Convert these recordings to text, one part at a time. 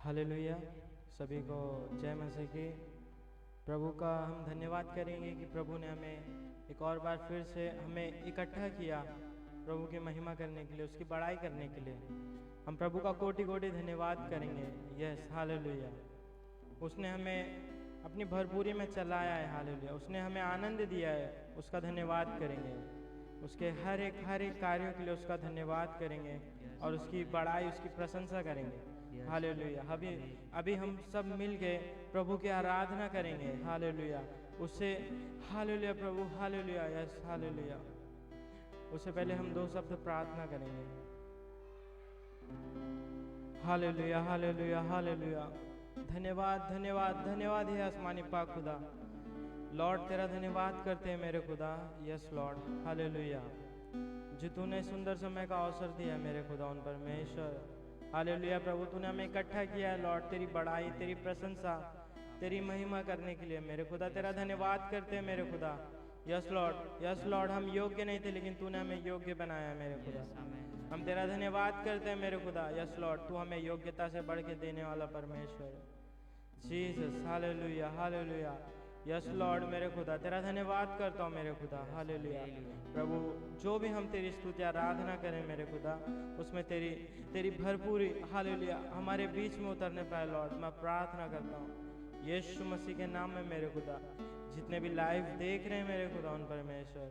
Hallelujah. सभी को जय मसीह की। प्रभु का हम धन्यवाद करेंगे कि प्रभु ने हमें एक और बार फिर से हमें इकट्ठा किया प्रभु की महिमा करने के लिए, उसकी बड़ाई करने के लिए। हम प्रभु का कोटि कोटि धन्यवाद करेंगे। Yes, hallelujah. उसने हमें अपनी भरपूरी में चलाया है। हालेलुया। उसने हमें आनंद दिया है, उसका धन्यवाद करेंगे। उसके हर एक कार्यों के लिए उसका धन्यवाद करेंगे और उसकी बड़ाई, उसकी प्रशंसा करेंगे। हालेलुया। अभी हम सब मिल के प्रभु की आराधना करेंगे। हालेलुया। उससे हालेलुया प्रभु, हालेलुया, यस, हालेलुया। उससे पहले हम 2 शब्द प्रार्थना करेंगे। Hallelujah, hallelujah, hallelujah. धन्यवाद, धन्यवाद, धन्यवाद है आसमानी पाक खुदा। लॉर्ड तेरा धन्यवाद करते हैं मेरे खुदा। Yes lord, hallelujah. जो तूने सुंदर समय का अवसर दिया मेरे खुदा उन परमेश्वर। हालेलुया प्रभु, तूने हमें इकट्ठा किया है लॉर्ड, तेरी बड़ाई, तेरी प्रशंसा, तेरी महिमा करने के लिए मेरे खुदा तेरा धन्यवाद करते हैं मेरे खुदा। Yes Lord, yes Lord. हम योग्य नहीं थे लेकिन तूने हमें योग्य बनाया है मेरे खुदा। हम तेरा धन्यवाद करते हैं मेरे खुदा। यस लॉर्ड, तू हमें योग्यता से बढ़ के देने वाला परमेश्वर। Jesus, hallelujah, hallelujah. Yes Lord मेरे खुदा तेरा धन्यवाद करता हूँ मेरे खुदा। हालेलुया प्रभु, जो भी हम तेरी स्तुति आराधना करें मेरे खुदा, उसमें तेरी भरपूरी हालेलुया हमारे बीच में उतरने पाए लॉर्ड। मैं प्रार्थना करता हूँ यीशु मसीह के नाम में मेरे खुदा। जितने भी लाइव देख रहे हैं मेरे खुदा उन परमेश्वर,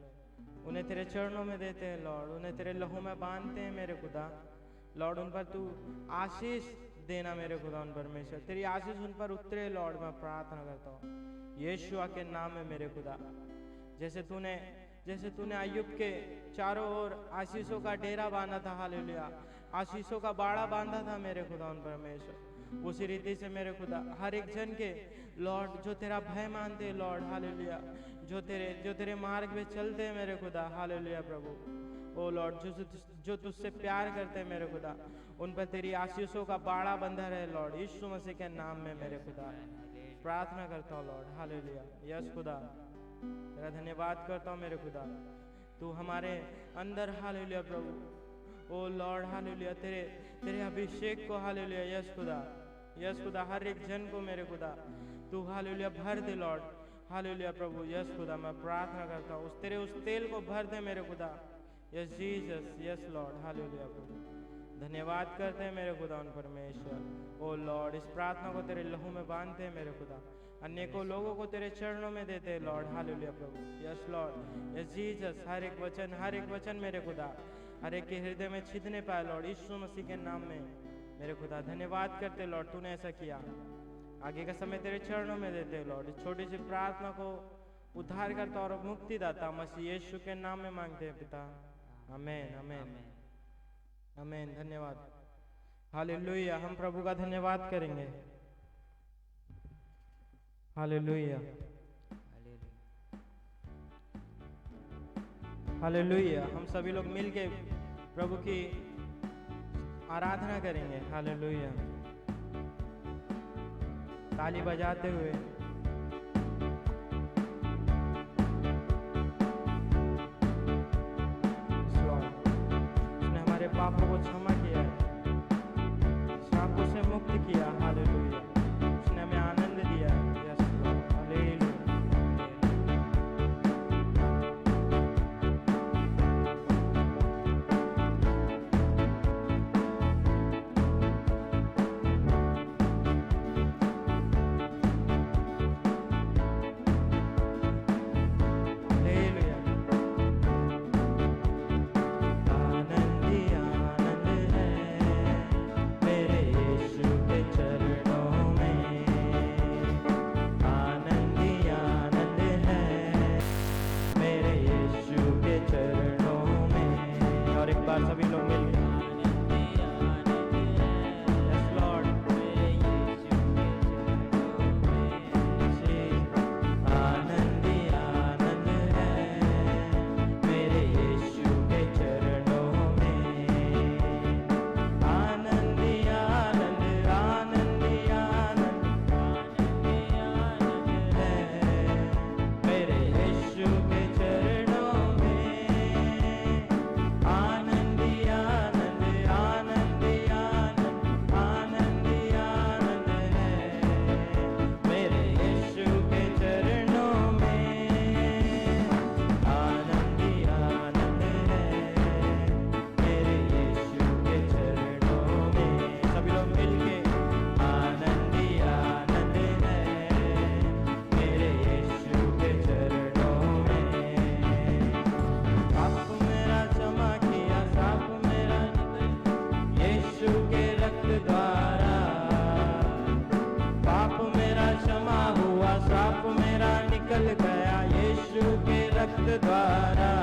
उन्हें तेरे चरणों में देते हैं लॉर्ड, उन्हें तेरे लहू में बांधते हैं मेरे खुदा। लॉर्ड उन पर तू आशीष देना मेरे खुदा उन परमेश्वर, तेरी आशीष उन पर उतरे लॉर्ड। मैं प्रार्थना करता हूँ यीशुआ के नाम में मेरे खुदा। जैसे तूने अय्यूब के चारों ओर आशीषों का डेरा बांधा था, हालेलुया, आशीषों का बाड़ा बांधा था मेरे खुदा उन परमेश्वर, उसी रीति से मेरे खुदा हर एक जन के लॉर्ड जो तेरा भय मानते हैं लॉर्ड, हालेलुया, जो तेरे मार्ग में चलते हैं मेरे खुदा, हालेलुया प्रभु। ओ लॉर्ड, जो तुझसे प्यार करते हैं मेरे खुदा, उन पर तेरी आशीषों का बाड़ा बंधा रहे लॉर्ड, यीशु मसीह के नाम में मेरे खुदा प्रार्थना करता हूँ लॉर्ड। हालेलुया। यस खुदा, तेरा धन्यवाद करता हूँ मेरे खुदा। तू हमारे अंदर, हालेलुया प्रभु, ओ लॉर्ड, हालेलुया, तेरे अभिषेक को, हालेलुया, यस खुदा, यस खुदा, हर एक जन को मेरे खुदा तू हालेलुया भर दे लॉर्ड, हालेलुया प्रभु। यस खुदा, मैं प्रार्थना करता हूँ उस तेल को भर दे मेरे खुदा। Yes Jesus, yes lord, hallelujah प्रभु। धन्यवाद करते हैं मेरे खुदा उन परमेश्वर। ओ लॉर्ड, इस प्रार्थना को तेरे लहू में बांधते हैं मेरे खुदा, अनेकों लोगों को तेरे चरणों में देते हैं लॉर्ड, हालेलुया प्रभु। यस लॉर्ड, यस जीसस, हर एक वचन मेरे खुदा हर एक के हृदय में छिदने पाए लॉर्ड, यीशु मसीह के नाम में मेरे खुदा। धन्यवाद करते लॉर्ड, तूने ऐसा किया। आगे का समय तेरे चरणों में देते हैं लॉर्ड। इस छोटी सी प्रार्थना को उद्धार करता और मुक्तिदाता मसीह यीशु के नाम में मांगते हैं पिता, आमीन, आमीन, आमीन। धन्यवाद, हालेलुया। हम प्रभु का धन्यवाद करेंगे। Hallelujah, hallelujah. हम सभी लोग मिलके प्रभु की आराधना करेंगे। हालेलुया, ताली बजाते हुए। उसने हमारे पापों को क्षमा किया है, श्रापों से मुक्त किया। हालेलुया, उसने हमें आनंद दिया है। Yes lord, hallelujah. आनंद रक्त द्वारा,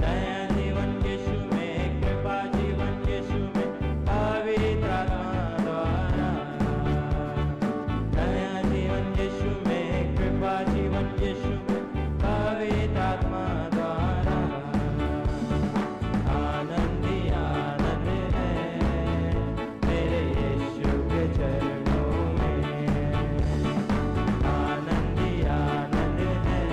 नया जीवन यीशु में, कृपा जीवन यीशु में, पवित्र आत्मा द्वारा, नया जीवन यीशु में, कृपा जीवन यीशु में, पवित्र आत्मा द्वारा। आनंद ही आनंद है मेरे यीशु के चरणों में, आनंद ही आनंद है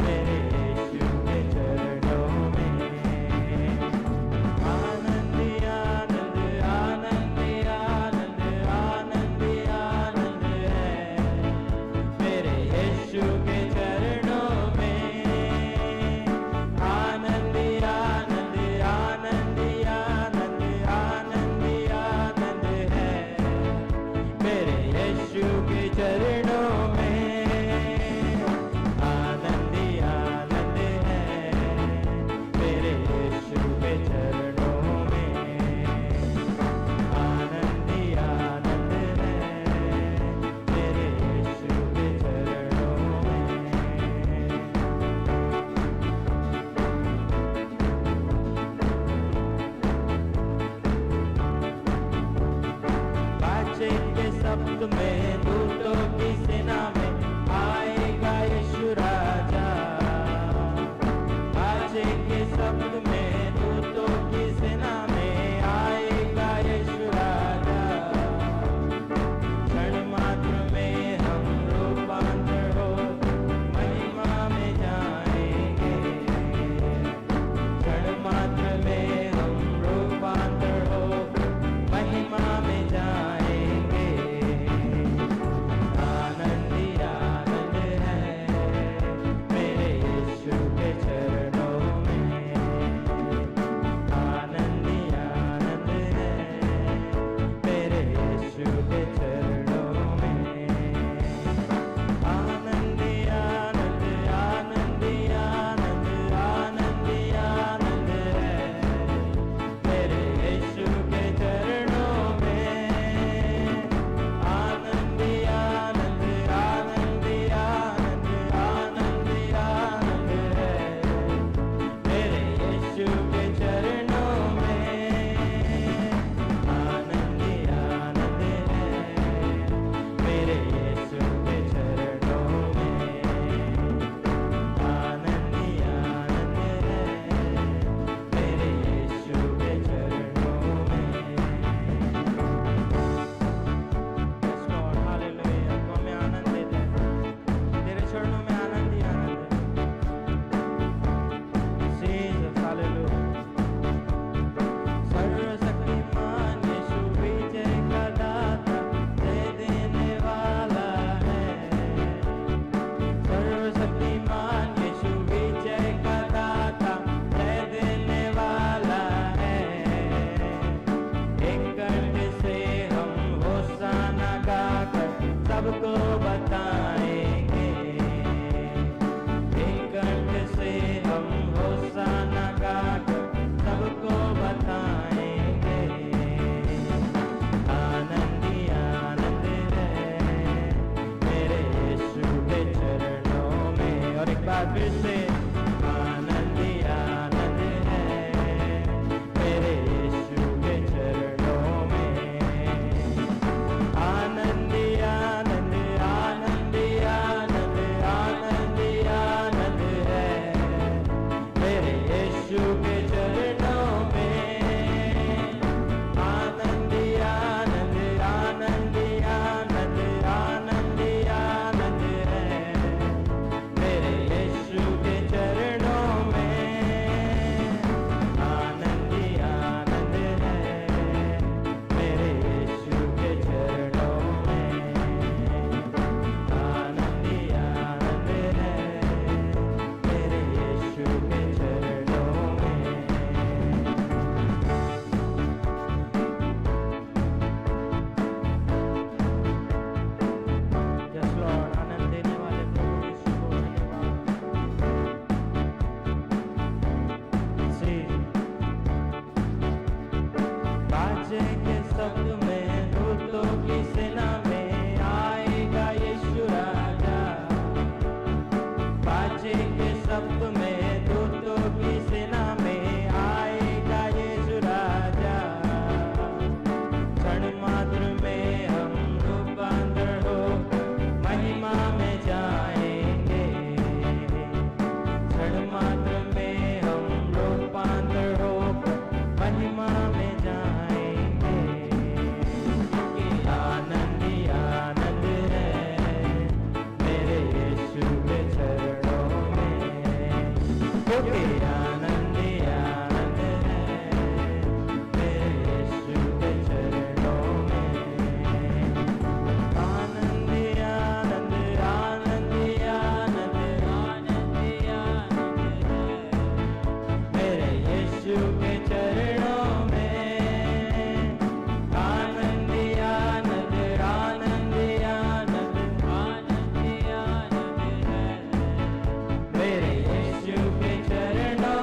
मेरे यीशु के चरणों में, आनंद ही आनंद, आनंद ही आनंद, आनंद ही आनंद है मेरे यीशु के चरणों में, आनंद ही आनंद, आनंद ही आनंद, आनंद ही आनंद है मेरे यीशु के चरणों में, आनंद ही आनंद है मेरे यीशु के चरणों में, आनंद ही आनंद है मेरे यीशु के चरणों में। बादशाह के शब्द में, दूतों की सेना में आएगा यीशु राजा, बादशाह के शब्द में, दूतों की सेना में आएगा यीशु राजा, क्षण मात्र में हम रूपांतर हो महिमा में जाएंगे, क्षण मात्र में हम रूपांतर हो महिमा में जाएंगे, आनंद ही आनंद है मेरे यीशु के चरणों में, आनंद ही आनंद है मेरे यीशु के चरणों में, आनंद ही आनंद, आनंद ही आनंद, आनंद ही आनंद है मेरे यीशु के चरणों में, आनंद ही आनंद, आनंद ही आनंद, आनंद ही आनंद है मेरे यीशु के चरणों में, आनंद ही आनंद है मेरे यीशु के चरणों में, आनंद ही आनंद है मेरे यीशु के चरणों में। Yes Lord, hallelujah, तू हमें आनंद देता है, तेरे चरणों में आनंद ही आनंद है। Jesus, hallelujah। सर्वशक्तिमान यीशु विजय का दाता, जय देने वाला है, सर्वशक्तिमान यीशु विजय का दाता, जय देने वाला है, एक कंठ से हम होशाना गाकर सबको बताएंगे, एक कंठ से हम होशाना गाकर सबको बताएंगे, आनंद ही आनंद है मेरे यीशु के चरणों में, और एक बार फिर से आनंद ही आनंद है मेरे यीशु के चरणों में, आनंद ही आनंद, आनंद ही आनंद, आनंद ही आनंद है मेरे यीशु के चरणों में, आनंद ही आनंद, आनंद ही आनंद, आनंद ही आनंद है मेरे यीशु के में जाएंगे, क्षण मात्र में हम रूपांतर होकर महिमा में जाएंगे। क्योंकि आनंद ही आनंद है मेरे यीशु के चरणों में, क्योंकि आनंद ही आनंद है मेरे यीशु के चरणों में। आनंद ही आनंद, आनंद ही आनंद, आनंद ही आनंद है मेरे यीशु के चरणों में। आनंद ही आनंद, आनंद ही आनंद, आनंद ही आनंद है मेरे यीशु के चरणों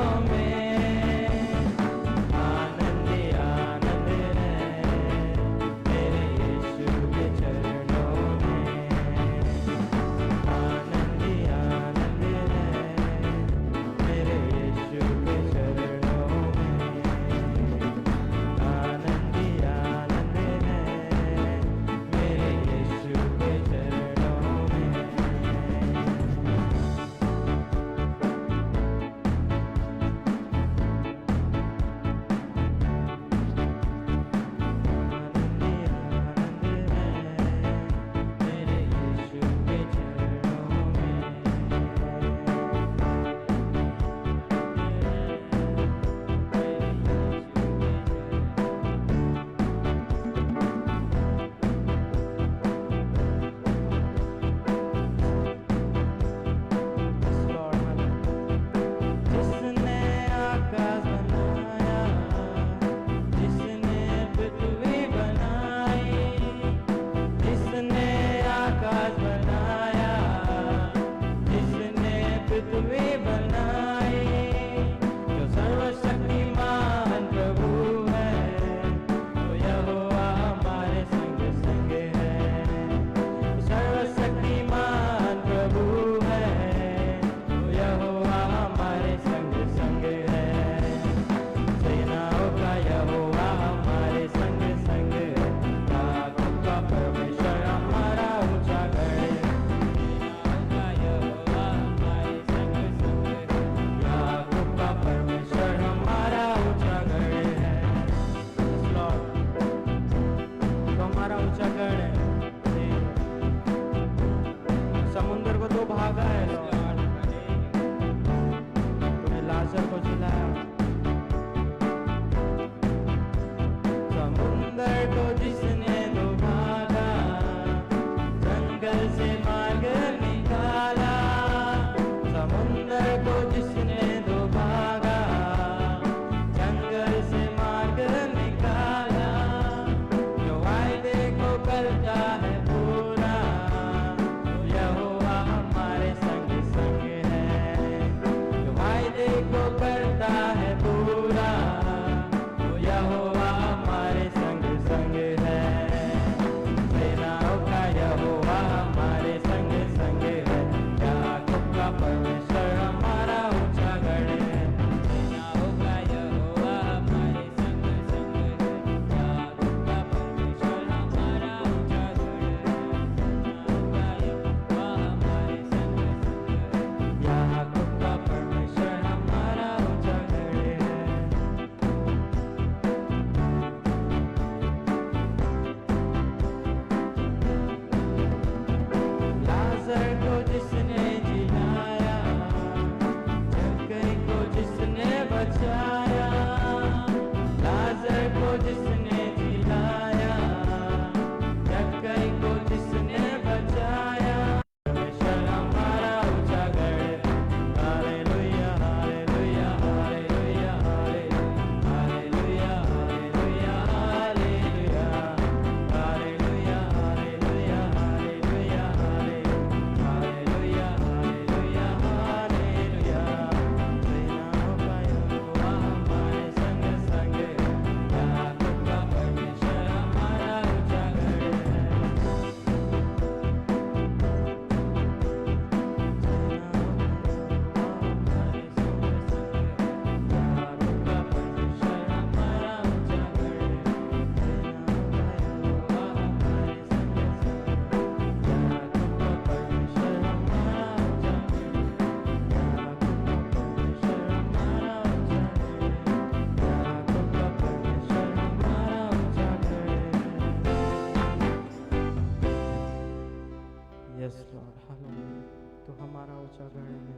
तो हमारा ऊंचा गढ़ है।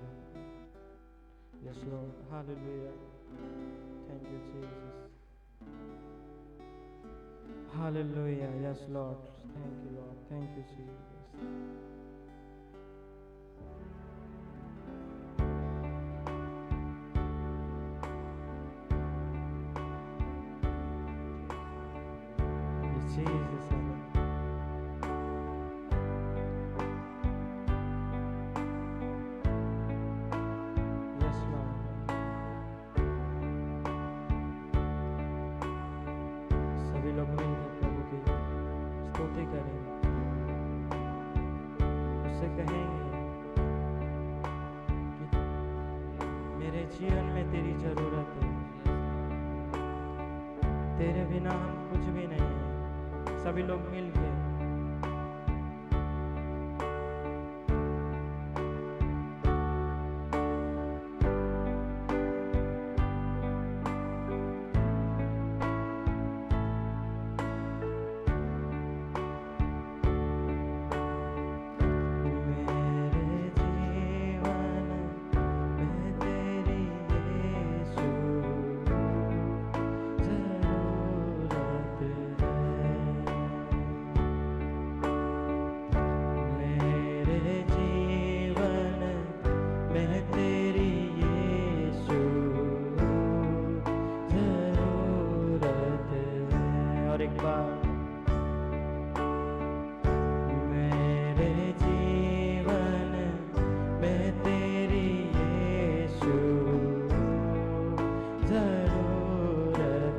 Yes lord, hallelujah, thank you Jesus, hallelujah, yes Lord, thank you Lord, thank you Jesus. Jesus, yes Lord, सभी लोग मिलकर प्रभु की स्तुति करें, उससे कहेंगे कि मेरे जीवन में तेरी जरूरत है, तेरे बिना हम कुछ भी नहीं है। सभी लोग मिलके तेरी यीशु जरूरत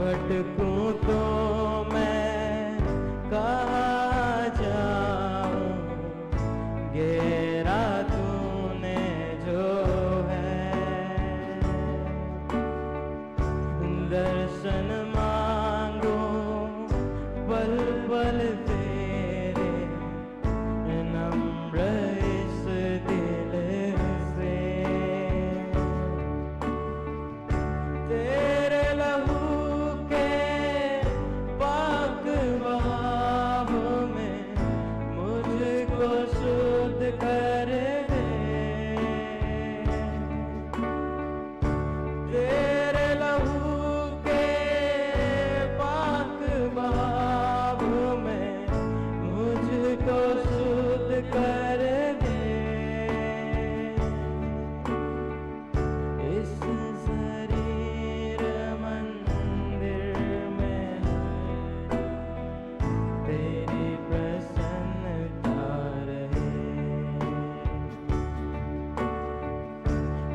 भटकूं तो मैं कहाँ जाऊं, घेरा तूने जो है। दर्शन मांगो पल पल तेरे, नम्र इस दिल से। तेरे लहू के पाक बहाव में मुझको शुद्ध कर दे। तेरे लहू के पाक बहाव में मुझको शुद्ध कर दे। इस शरीर मंदिर में तेरी प्रसन्नता रहे।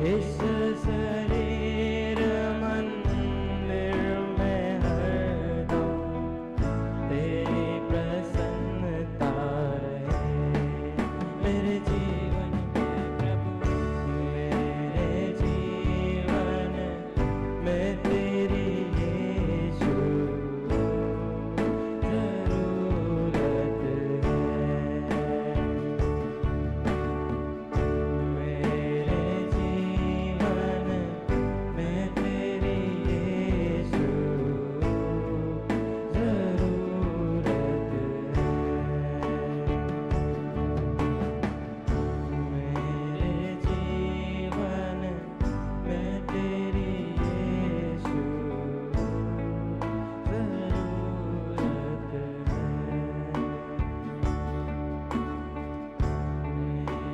इस शरीर मंदिर में हरदम तेरी प्रसन्नता रहे। मेरे जीवन में प्रभु, मेरे जीवन में तेरी यीशु जरूरत है। मेरे जीवन में तेरी यीशु जरूरत है। मेरे जीवन में तेरी यीशु जरूरत है।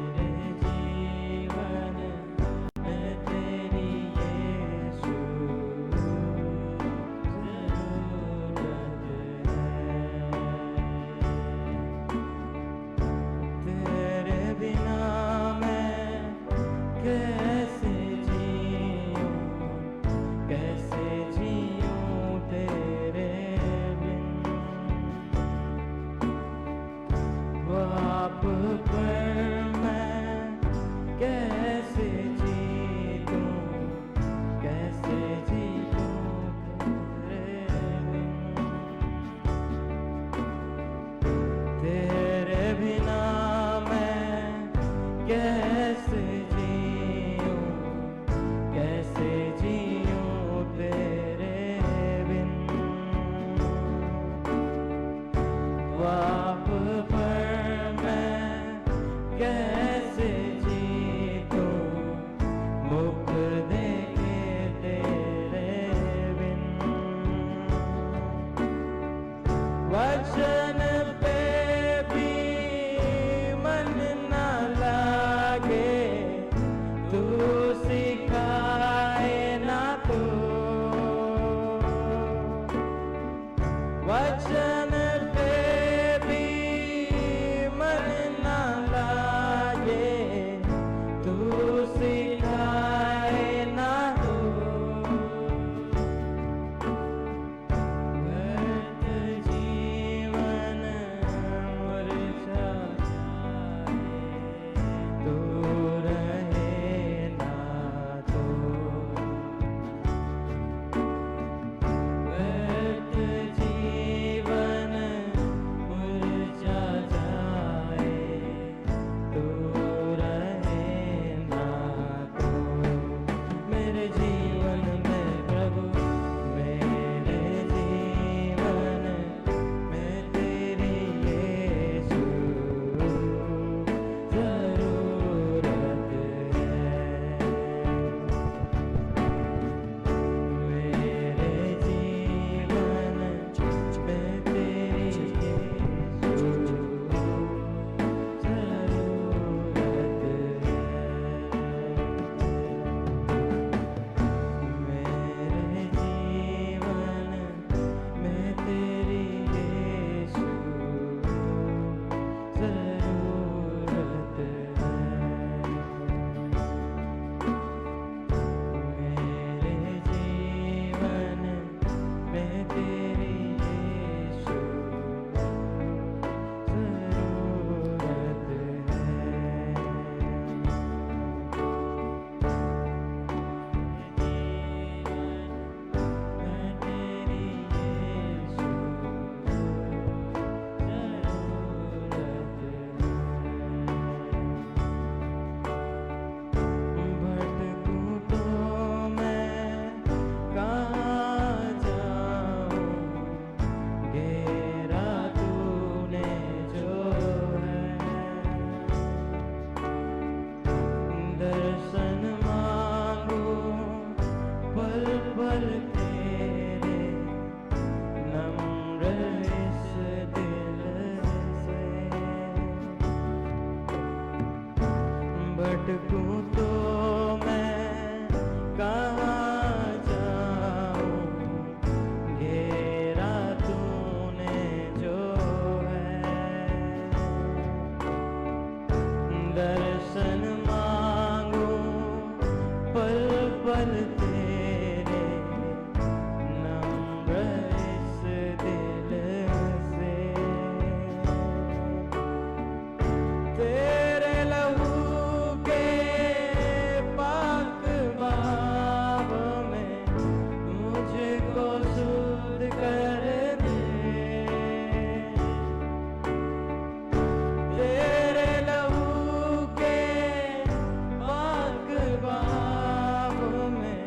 मेरे जीवन में तेरी यीशु जरूरत है। तेरे बिना मैं कैसे जीऊं, कैसे जीऊं तेरे बिन। बाप पर मैं कैसे जीऊं, कैसे जीऊं तेरे बिन। तेरे बिना मैं कैसे जीऊं, कैसे जीऊं तेरे बिन। बाप पर मैं कैसे जीऊं, मुख देखे तेरे बिन। वचन पे भी मन न लागे, तू सिखाए ना तो। वचन पे भी मन न लागे, तू सिखाए केवल तेरे नम्र इस दिल से तेरे लहू के पाक बाब में मुझको शुद्ध कर दे तेरे लहू के पाक बाब में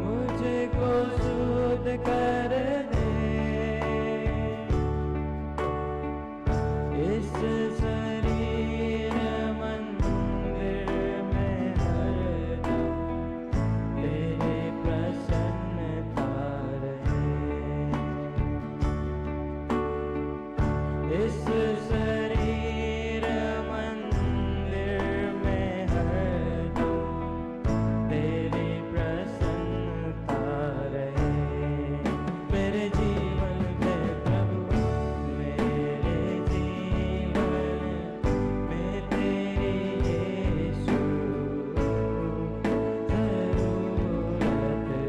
मुझको शुद्ध कर दे इस शरीर मंदिर में हरदम तेरी प्रसन्नता रहे इस शरीर मंदिर में हरदम तेरी प्रसन्नता रहे मेरे जीवन में प्रभु मेरे जीवन में तेरी यीशु जरूरत है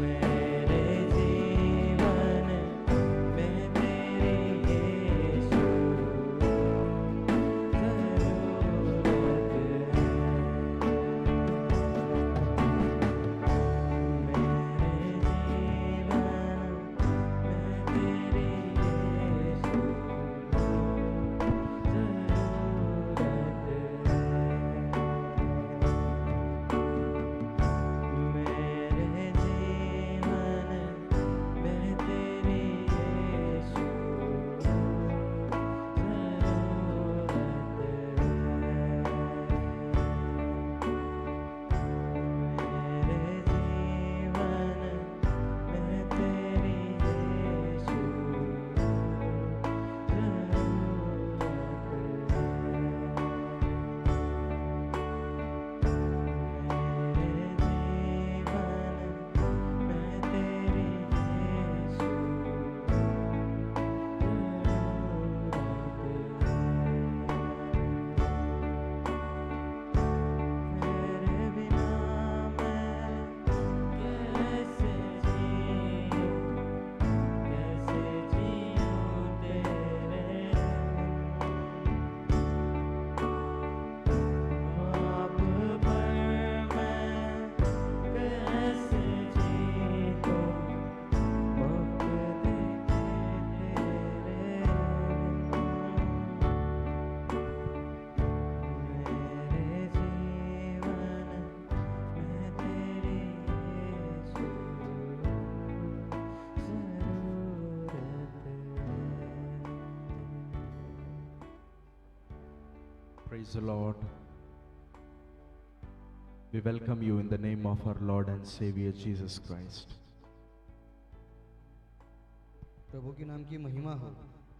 मेरे जीवन में तेरी यीशु Praise the Lord. We welcome you in the name of our Lord and Savior Jesus Christ. प्रभु के नाम की महिमा हो।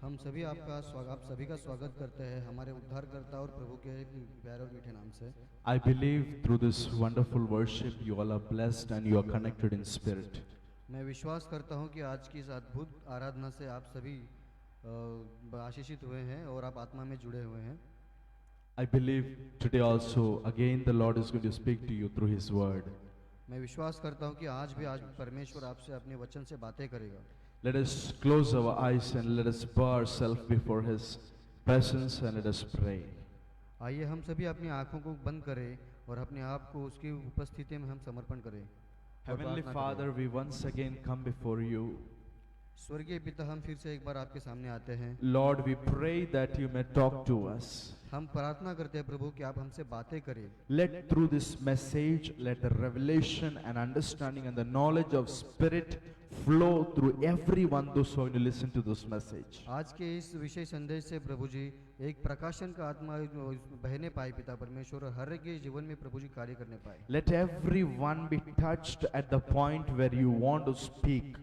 हम सभी आप सभी का स्वागत करते हैं हमारे उद्धारकर्ता और प्रभु के प्यारे और मीठे नाम से। I believe through this wonderful worship you all are blessed and you are connected in spirit. मैं विश्वास करता हूं कि आज की इस अद्भुत आराधना से आप सभी आशीषित हुए हैं और आप आत्मा में जुड़े हुए हैं। I believe today also again the Lord is going to speak to you through His word. मैं विश्वास करता हूं कि आज परमेश्वर आपसे अपने वचन से बातें करेगा। Let us close our eyes and let us bow ourselves before His presence and let us pray. आइए हम सभी अपनी आंखों को बंद करें और अपने आप को उसकी उपस्थिति में हम समर्पण करें। Heavenly Father, we once again come before you. स्वर्गीय पिता, हम फिर से एक बार आपके सामने आते हैं। Lord, we pray that you may talk to us. हम प्रार्थना करते हैं प्रभु कि आप हमसे बातें करें। Let through this message, let the revelation and understanding and the knowledge of Spirit flow through everyone those who are going to listen to this message. आज के इस विषय संदेश से प्रभु जी एक प्रकाशन का आत्मा बहने पाए पिता परमेश्वर, और हर एक के जीवन में प्रभु जी कार्य करने पाए। Let everyone be touched at the point where you want to speak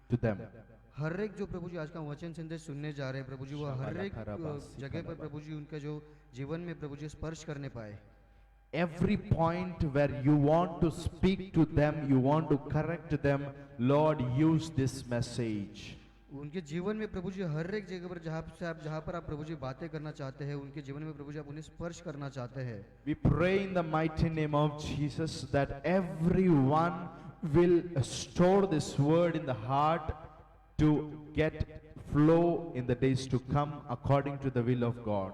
to them. हर एक जो प्रभु जी आज का वचन संदेश सुनने जा रहे हैं प्रभु जी, वो हर एक जगह पर प्रभु जी उनके जो जीवन में प्रभु जी स्पर्श करने पाए। Every point where you want to speak to them, you want to correct them, Lord, use this message. उनके जीवन में प्रभु जी हर एक जगह पर जहाँ पर आप प्रभु जी बातें करना चाहते हैं, उनके जीवन में प्रभु जी आप उन्हें स्पर्श करना चाहते हैं। We pray in the mighty name of Jesus that everyone will store this word in the heart to get flow in the days to come according to the will of God.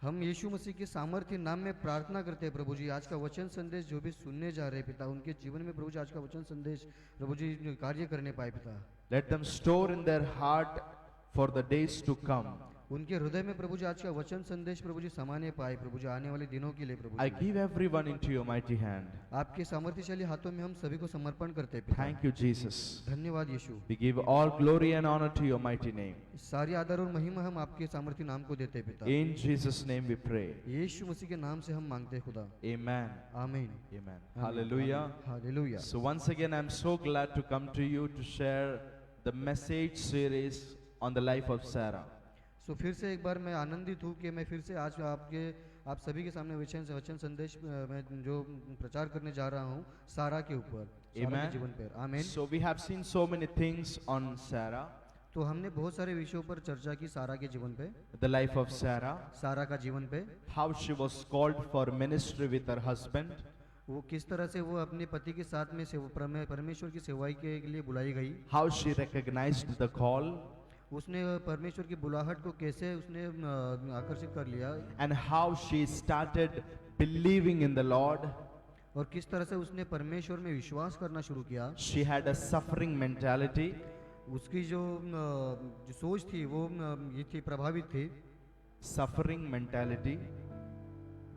हम यीशु मसीह के सामर्थ्य नाम में प्रार्थना करते हैं प्रभु जी, आज का वचन संदेश जो भी सुनने जा रहे हैं पिता, उनके जीवन में प्रभु जी आज का वचन संदेश प्रभु जी कार्य करने पाए पिता। Let them store in their heart for the days to come. उनके हृदय में प्रभु जी आज का वचन संदेश प्रभु जी समाने पाए प्रभु जी, आने वाले दिनों के लिए प्रभु I ji. give everyone into your mighty hand. आपके सामर्थ्यशाली हाथों में हम सभी को समर्पण करते हैं पिता। Thank you, Jesus. धन्यवाद यीशु। We give all glory and honor to your mighty name. सारी आदर और महिमा हम आपके सामर्थ्य नाम को देते हैं पिता। In Jesus' name we pray. यीशु मसीह के नाम से हम मांगते हैं खुदा, Amen. आमीन। Amen. Hallelujah. Hallelujah. So once again, I'm so glad to come to you to share the message series on the life of Sarah. सो फिर से एक बार मैं आनंदित हूँ कि मैं फिर से आज आप सभी के सामने वचन संदेश में जो प्रचार करने जा रहा हूँ सारा के ऊपर, सारा के Amen. जीवन पर। आमीन। So we have seen so many things on Sarah, तो हमने बहुत सारे विषयों पर चर्चा की सारा के जीवन पे, the life of Sarah, सारा का जीवन पे, how she was called for ministry with her husband, वो किस तरह से वो अपने पति के साथ में परमेश्वर की सेवाई के लिए बुलाई गई, how she recognized the call, उसने परमेश्वर की बुलाहट को कैसे उसने आकर्षित कर लिया, and how she started believing in the Lord. और किस तरह से उसने परमेश्वर में विश्वास करना शुरू किया। She had a suffering mentality. उसकी जो सोच थी वो ये थी, प्रभावित थी, Suffering mentality,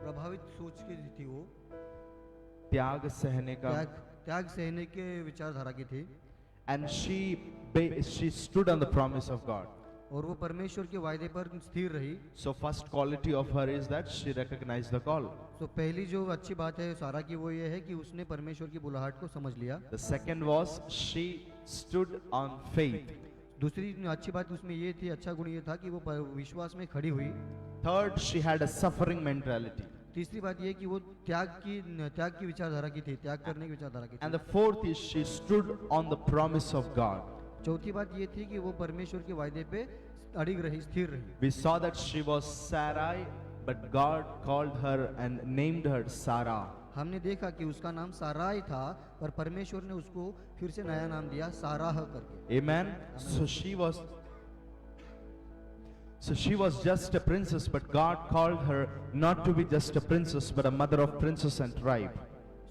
प्रभावित सोच की थी वो, त्याग सहने का, त्याग सहने के विचारधारा की थी, and she stood on the promise of God. और वो परमेश्वर के वायदे पर स्थिर रही। So first quality of her is that she recognized the call. तो पहली जो अच्छी बात है सारा की वो ये है कि उसने परमेश्वर की बुलाहट को समझ लिया। The second was she stood on faith. दूसरी अच्छी बात उसमें ये थी, अच्छा गुण ये था कि वो विश्वास में खड़ी हुई। Third, she had a suffering mentality. तीसरी बात ये कि वो त्याग की विचारधारा की थी, त्याग करने की विचारधारा की And थी। the fourth is she stood on the promise of God. चौथी बात ये थी कि वो परमेश्वर के वायदे पे अड़िग रही, स्थिर रही। We saw that she was Sarai, but God called her and named her Sarah. हमने देखा कि उसका नाम साराई था, पर परमेश्वर ने उसको फिर से नया नाम दिया साराह करके। Amen. So she was just a princess, but God called her not to be just a princess, but a mother of princes and tribe.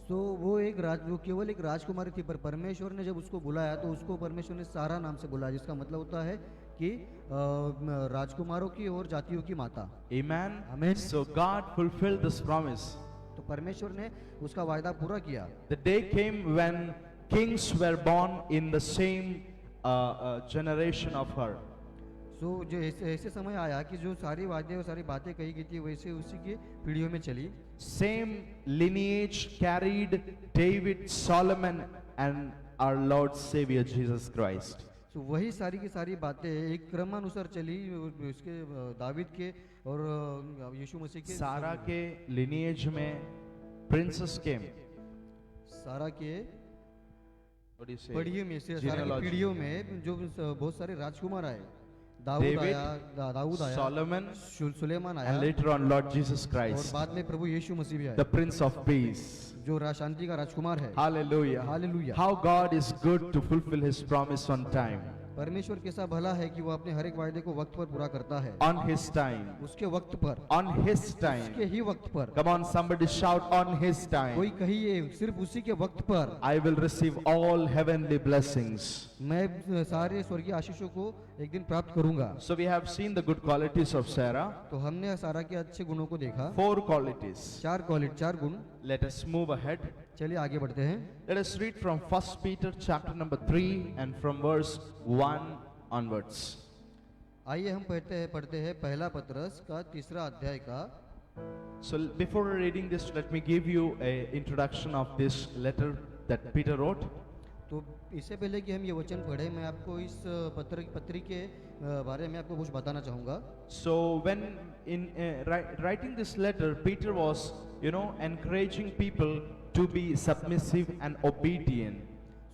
तो वो केवल एक राजकुमारी थी, पर परमेश्वर ने जब उसको बुलाया तो उसको परमेश्वर ने सारा नाम से बुलाया, जिसका मतलब होता है कि राजकुमारों की और जातियों की माता। Amen. Amen. So God fulfilled this promise. तो परमेश्वर ने उसका वायदा पूरा किया। The day came when kings were born in the same generation of her. सो जो ऐसे समय आया कि जो सारी वादे और सारी बातें कही गई थी वैसे उसी की पीढ़ियों में चली। Same lineage carried David, Solomon, and our Lord Savior Jesus Christ. तो वही सारी की सारी बातें एक क्रमानुसार चली, उसके दावीद के और यीशु मसीह के। सारा के lineage में princes came. सारा के What do you say? पीढ़ियों में से, सारी Genealogy. पीढ़ियों में जो बहुत सारे राजकुमार आए, दाऊद David, आया, Solomon, सुलेमान and आया, later on Lord Jesus और Christ, बाद में प्रभु यीशु मसीह भी the आया, Prince of Peace. जो शांति का राजकुमार है। Hallelujah. Hallelujah. How God is good to fulfill His promise on time. परमेश्वर कैसा भला है कि वो अपने हर एक वायदे को वक्त पर पूरा करता है, On His time. उसके वक्त पर, On His उसके time. ही वक्त पर। Come on, somebody shout on His कोई time. कहिए सिर्फ उसी के वक्त पर I will receive all heavenly blessings. मैं सारे स्वर्गीय आशीषों को एक दिन प्राप्त करूंगा। So we have seen the good qualities of Sarah. तो हमने सारा के अच्छे गुणों को देखा, 4 qualities. चार गुण। Let us move ahead. चलिए आगे बढ़ते हैं। Let us read from 1 Peter chapter number 3 and from verse 1 onwards. आइए हम पढ़ते हैं पहला पत्रस का 3 अध्याय का। So before reading this, let me give you a introduction of this letter that Peter wrote. तो इससे पहले कि हम ये वचन पढ़े, मैं आपको इस पत्री के बारे में आपको कुछ बताना चाहूँगा। So when in writing this letter, Peter was, encouraging people to be submissive and obedient.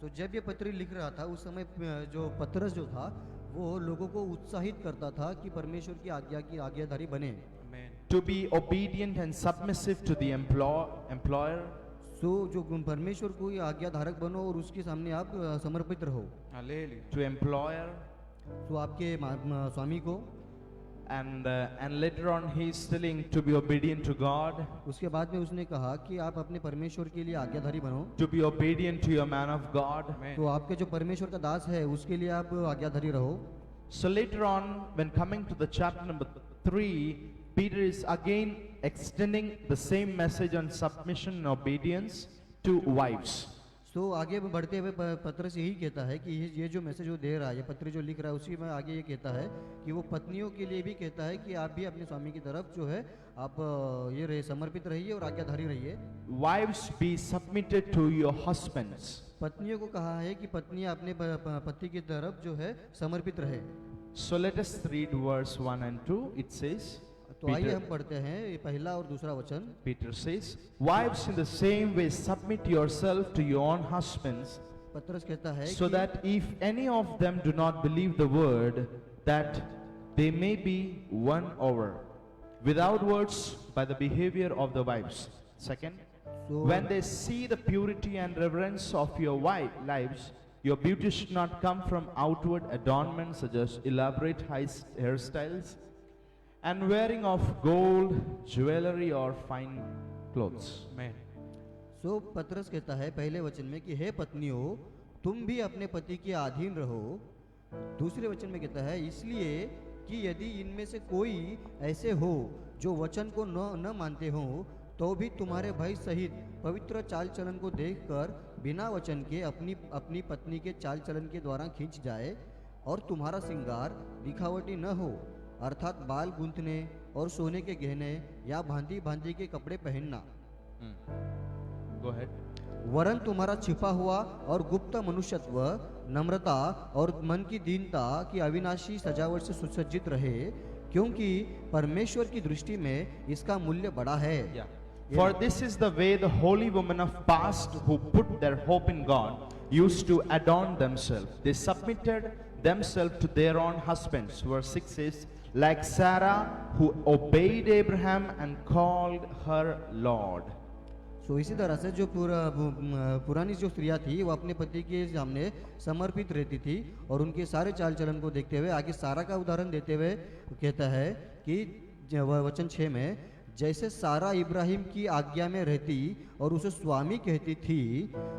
तो जब ये पत्री लिख रहा था उस समय जो पत्रस जो था वो लोगों को उत्साहित करता था कि परमेश्वर की आज्ञा की आज्ञाधारी बने। Amen. to be obedient and submissive to the employer, सो जो परमेश्वर को आज्ञाधारक बनो और उसके सामने आप समर्पित रहो। Hallelujah. to employer, तो आपके स्वामी को। and later on he is telling to be obedient to God, उसके बाद में उसने कहा कि आप अपने परमेश्वर के लिए आज्ञाधारी बनो। to be obedient to your man of God. Amen. तो आपके जो परमेश्वर का दास है उसके लिए आप आज्ञाधारी रहो। So later on, when coming to the chapter number 3, Peter is again extending the same message on submission and obedience to wives. सो आगे बढ़ते हुए पत्रस यही कहता है कि ये जो मैसेज वो दे रहा है, ये पत्र जो लिख रहा है, उसी में आगे ये कहता है कि वो पत्नियों के लिए भी कहता है कि आप भी अपने स्वामी की तरफ जो है आप ये रहे समर्पित रहिए और आज्ञाधारी रहिए। Wives, be submitted to your husbands. पत्नियों को कहा है कि पत्नियां अपने पति की तरफ जो है समर्पित रहे। So let us read verse 1 and 2. It says, तो आइए हम पढ़ते हैं ये पहला और दूसरा वचन। Peter says, wives in the same way submit yourself to your own husbands, पत्रस कहता है so कि that if any of them do not believe the word, that they may be won over without words by the behavior of the wives. Second, So- when they see the purity and reverence of your lives, your beauty should not come from outward adornments such as elaborate hairstyles and wearing of gold, jewelry or fine clothes. Amen. सो पत्रस कहता है पहले वचन में कि हे पत्नियों तुम भी अपने पति के अधीन रहो। दूसरे वचन में कहता है इसलिए कि यदि इनमें से कोई ऐसे हो जो वचन को न मानते हो तो भी तुम्हारे भाई सहित पवित्र चाल चलन को देखकर बिना वचन के अपनी पत्नी के चाल चलन के द्वारा खींच जाए और तुम्हारा श्रृंगार दिखावटी न हो, अर्थात बाल गूंथने और सोने के गहने या भांति भांति के कपड़े पहनना, Go ahead. वरन तुम्हारा छिपा हुआ और गुप्त मनुष्यत्व नम्रता और मन की दीनता की अविनाशी सजावट से सुसज्जित रहे, क्योंकि परमेश्वर की दृष्टि में इसका मूल्य बड़ा है। Yeah. For this is the way the holy women of past who put their hope in God used to adorn themselves. They submitted themselves to their own husbands. Verse 6 says, like Sarah who obeyed Abraham and called her Lord. सो इसी तरह से जो पुरानी जो स्त्रियां थी वो अपने पति के सामने समर्पित रहती थी और उनके सारे चाल चलन को देखते हुए आगे सारा का उदाहरण देते हुए कहता है कि वचन 6 में जैसे सारा इब्राहिम की आज्ञा में रहती और उसे स्वामी कहती थी,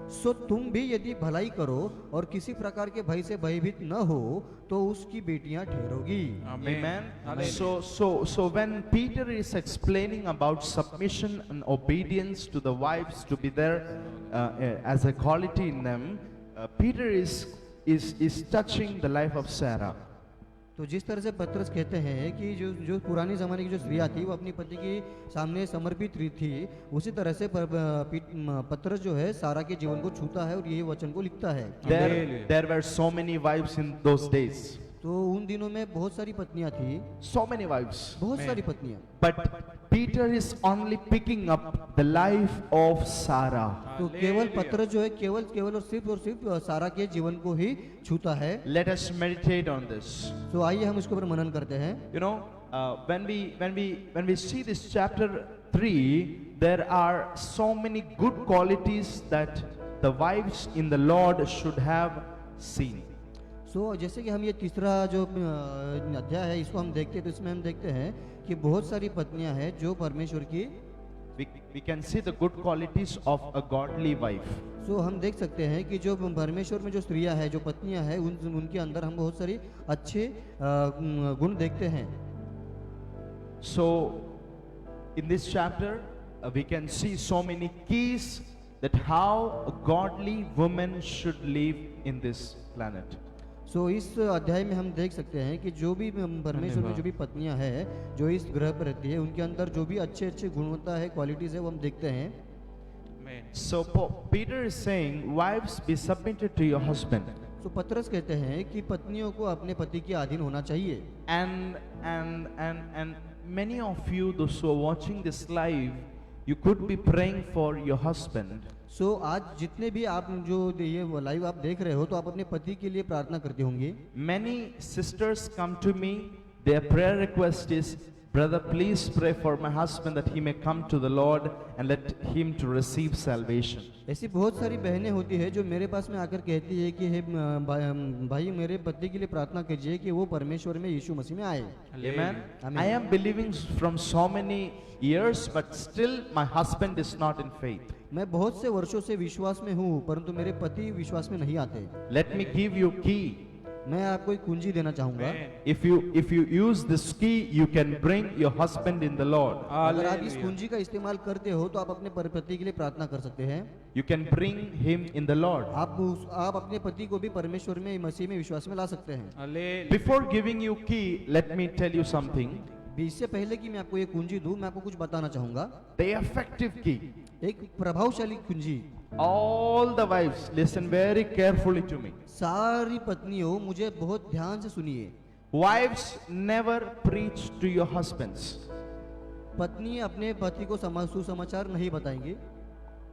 सो तुम भी यदि भलाई करो और किसी प्रकार के भय से भयभीत न हो तो उसकी बेटियां ठहरोगी। Amen. Hallelujah. So when Peter is explaining about submission and obedience to the wives to be there as a quality in them, Peter is touching the life of Sarah. तो जिस तरह से पत्रस कहते हैं कि जो पुरानी ज़माने की जो स्त्रियाँ थी वो अपनी पति के सामने समर्पित थी, उसी तरह से पत्रस जो है सारा के जीवन को छूता है और ये वचन को लिखता है। There were so many wives in those days. तो उन दिनों में बहुत सारी पत्नियां थी, So many wives. बहुत सारी पत्नियां। But Peter is only picking up the life of Sarah. तो केवल पत्रस जो है केवल और सिर्फ सारा के जीवन को ही छूता है। Let us meditate on this. तो आइए हम इसके ऊपर मनन करते हैं। You know, when we see this chapter 3, there are so many good qualities that the wives in the Lord should have seen. सो जैसे कि हम ये तीसरा जो अध्याय है इसको हम देखते हैं तो इसमें हम देखते हैं कि बहुत सारी पत्नियां हैं जो परमेश्वर की We can see the good qualities of a godly wife. सो हम देख सकते हैं कि जो परमेश्वर में जो स्त्रियां हैं जो पत्नियां हैं उनके अंदर हम बहुत सारी अच्छे गुण देखते हैं। So in this chapter we can see so many keys that how a godly woman should live in this planet. सो इस अध्याय में हम देख सकते हैं कि जो भी परमेश्वर में जो भी पत्नियां हैं जो इस ग्रह पर रहती है उनके अंदर जो भी अच्छे गुणवत्ता है क्वालिटीज है वो हम देखते हैं। Amen. So Peter is saying, wives, be submitted to your husband. सो पत्रस कहते हैं कि पत्नियों को अपने पति के अधीन होना चाहिए। And many of you, those who are watching this live, You could be praying for your husband. सो आज जितने भी आप जो ये लाइव आप देख रहे हो तो आप अपने पति के लिए प्रार्थना करते होंगे. Many sisters come to me, their prayer request is, brother, please pray for my husband that he may come to the Lord and let him to receive salvation. ऐसी बहुत सारी बहनें होती है जो मेरे पास में आकर कहती है कि हे भाई मेरे पति के लिए प्रार्थना कीजिए कि वो परमेश्वर में यीशु मसीह में आए. Amen. Amen. I am believing from so many years, but still my husband is not in faith. मैं बहुत से वर्षों से विश्वास में हूँ परंतु मेरे पति विश्वास में नहीं आते. Let me give you key. मैं आपको एक कुंजी देना चाहूंगा. If you use this key, you can bring your husband in the Lord. अगर आप इस कुंजी का इस्तेमाल करते हो तो आप अपने पति के लिए प्रार्थना कर सकते हैं. You can bring him in the Lord. आप अपने पति को भी परमेश्वर में मसीह में विश्वास में ला सकते हैं. Before giving you key, let me tell you something. इससे पहले कि मैं आपको ये कुंजी दूं, मैं आपको कुछ बताना चाहूंगा. The effective key. एक प्रभावशाली कुंजी. All the wives, listen very carefully to me. सारी पत्नियों मुझे बहुत ध्यान से सुनिए. Wives, never preach to your husbands. पत्नी अपने पति को सुसमाचार नहीं बताएंगे.